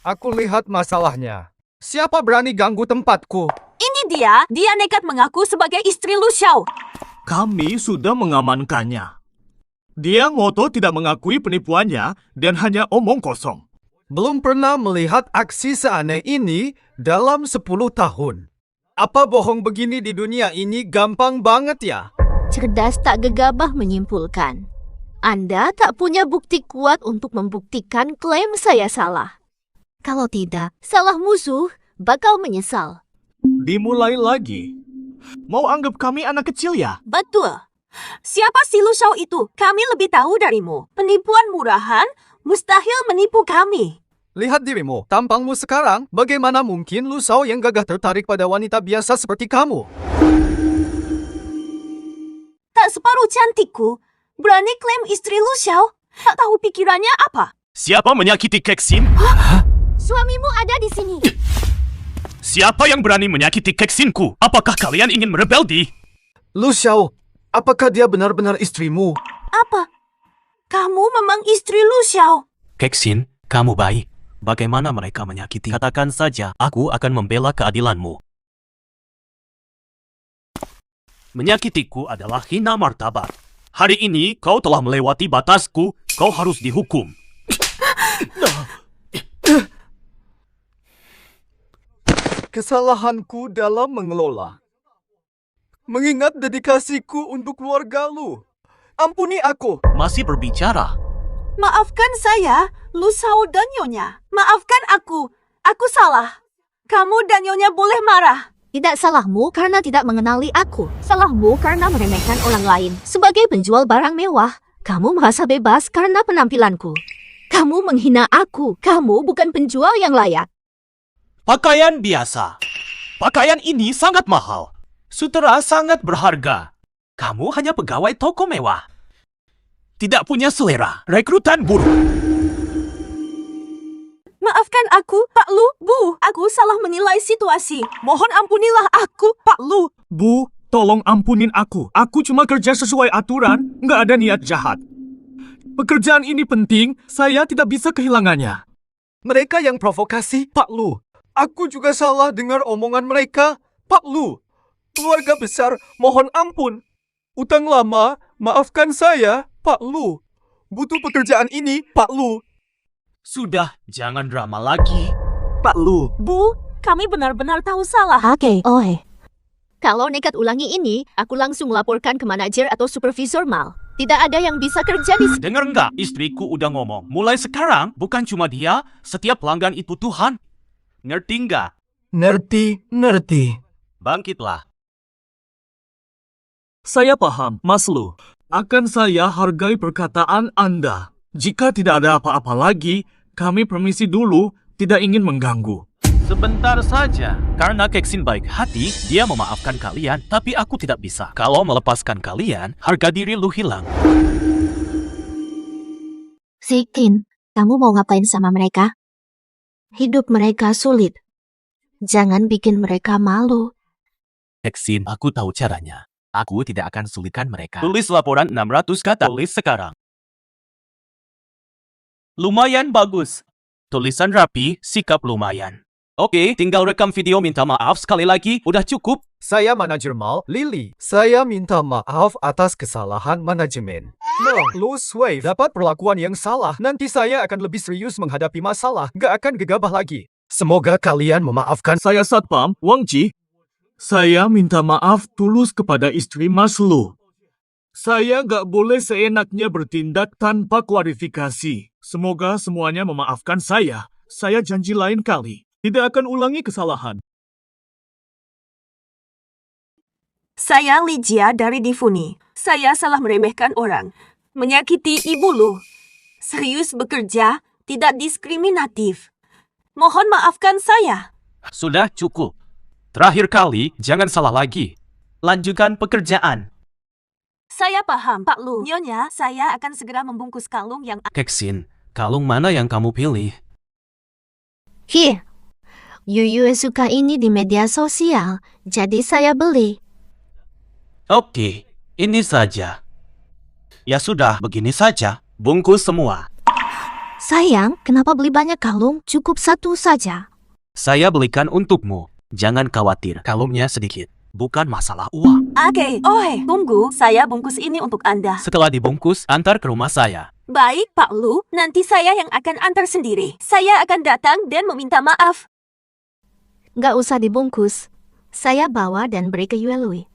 Aku lihat masalahnya. Siapa berani ganggu tempatku? Ini dia nekat mengaku sebagai istri Lu Xiao. Kami sudah mengamankannya. Dia ngotot tidak mengakui penipuannya dan hanya omong kosong. Belum pernah melihat aksi seaneh ini dalam 10 tahun. Apa bohong begini di dunia ini gampang banget ya? Cerdas tak gegabah menyimpulkan. Anda tak punya bukti kuat untuk membuktikan klaim saya salah. Kalau tidak, salah musuh bakal menyesal. Dimulai lagi. Mau anggap kami anak kecil ya? Betul. Siapa si Lu Xiao itu? Kami lebih tahu darimu. Penipuan murahan mustahil menipu kami. Lihat dirimu, tampangmu sekarang. Bagaimana mungkin Lu Xiao yang gagah tertarik pada wanita biasa seperti kamu? Tak separuh cantikku. Berani klaim istri Lu Xiao. Tak tahu pikirannya apa. Siapa menyakiti Keksin? Suamimu ada di sini. Siapa yang berani menyakiti Keksinku? Apakah kalian ingin merebel? Lu Xiao, apakah dia benar-benar istrimu? Apa? Kamu memang istri Lu Xiao? Keksin, kamu baik. Bagaimana mereka menyakiti? Katakan saja, aku akan membela keadilanmu. Menyakitiku adalah hina martabat. Hari ini kau telah melewati batasku, kau harus dihukum. Kesalahanku dalam mengelola. Mengingat dedikasiku untuk keluarga Lu. Ampuni aku. Masih berbicara. Maafkan saya, Lu Xiao dan Nyonya. Maafkan aku. Aku salah. Kamu dan Nyonya boleh marah. Tidak salahmu karena tidak mengenali aku. Salahmu karena meremehkan orang lain. Sebagai penjual barang mewah, kamu merasa bebas karena penampilanku. Kamu menghina aku. Kamu bukan penjual yang layak. Pakaian biasa. Pakaian ini sangat mahal. Sutera sangat berharga. Kamu hanya pegawai toko mewah. Tidak punya selera. Rekrutan buruk. Maafkan aku, Pak Lu. Bu, aku salah menilai situasi. Mohon ampunilah aku, Pak Lu. Bu, tolong ampunin aku. Aku cuma kerja sesuai aturan, nggak ada niat jahat. Pekerjaan ini penting, saya tidak bisa kehilangannya. Mereka yang provokasi, Pak Lu. Aku juga salah dengar omongan mereka, Pak Lu. Keluarga besar, mohon ampun. Utang lama, maafkan saya, Pak Lu. Butuh pekerjaan ini, Pak Lu. Sudah, jangan drama lagi. Pak Lu. Bu, kami benar-benar tahu salah. Oke. Kalau nekat ulangi ini, aku langsung laporkan ke manajer atau supervisor mal. Tidak ada yang bisa kerja di sini. Dengar nggak? Istriku udah ngomong. Mulai sekarang, bukan cuma dia, setiap pelanggan itu Tuhan. Ngerti nggak? Ngerti. Bangkitlah. Saya paham, Mas Lu. Akan saya hargai perkataan Anda. Jika tidak ada apa-apa lagi, kami permisi dulu, tidak ingin mengganggu. Sebentar saja. Karena Keksin baik hati, dia memaafkan kalian, tapi aku tidak bisa. Kalau melepaskan kalian, harga diri lu hilang. Zikin, kamu mau ngapain sama mereka? Hidup mereka sulit. Jangan bikin mereka malu. Keksin, aku tahu caranya. Aku tidak akan sulitkan mereka. Tulis laporan 600 kata. Tulis sekarang. Lumayan bagus. Tulisan rapi, sikap lumayan. Oke, tinggal rekam video minta maaf sekali lagi. Udah cukup. Saya manajer mal, Lily. Saya minta maaf atas kesalahan manajemen. Lu Shui dapat perlakuan yang salah. Nanti saya akan lebih serius menghadapi masalah. Gak akan gegabah lagi. Semoga kalian memaafkan. Saya Satpam, Wang Ji. Saya minta maaf tulus kepada istri Mas Lu. Saya gak boleh seenaknya bertindak tanpa klarifikasi. Semoga semuanya memaafkan saya. Saya janji lain kali tidak akan ulangi kesalahan. Saya Lijia dari Difuni. Saya salah meremehkan orang. Menyakiti ibu Lu. Serius bekerja, tidak diskriminatif. Mohon maafkan saya. Sudah cukup. Terakhir kali, jangan salah lagi. Lanjutkan pekerjaan. Saya paham, Pak Lu. Nyonya, saya akan segera membungkus kalung yang... Keksin, kalung mana yang kamu pilih? Yuyu suka ini di media sosial, jadi saya beli. Oke, ini saja. Ya sudah, begini saja. Bungkus semua. Sayang, kenapa beli banyak kalung? Cukup satu saja. Saya belikan untukmu. Jangan khawatir, kalungnya sedikit. Bukan masalah uang. Oke, tunggu. Saya bungkus ini untuk Anda. Setelah dibungkus, antar ke rumah saya. Baik, Pak Lu. Nanti saya yang akan antar sendiri. Saya akan datang dan meminta maaf. Nggak usah dibungkus. Saya bawa dan beri ke Yue Lui.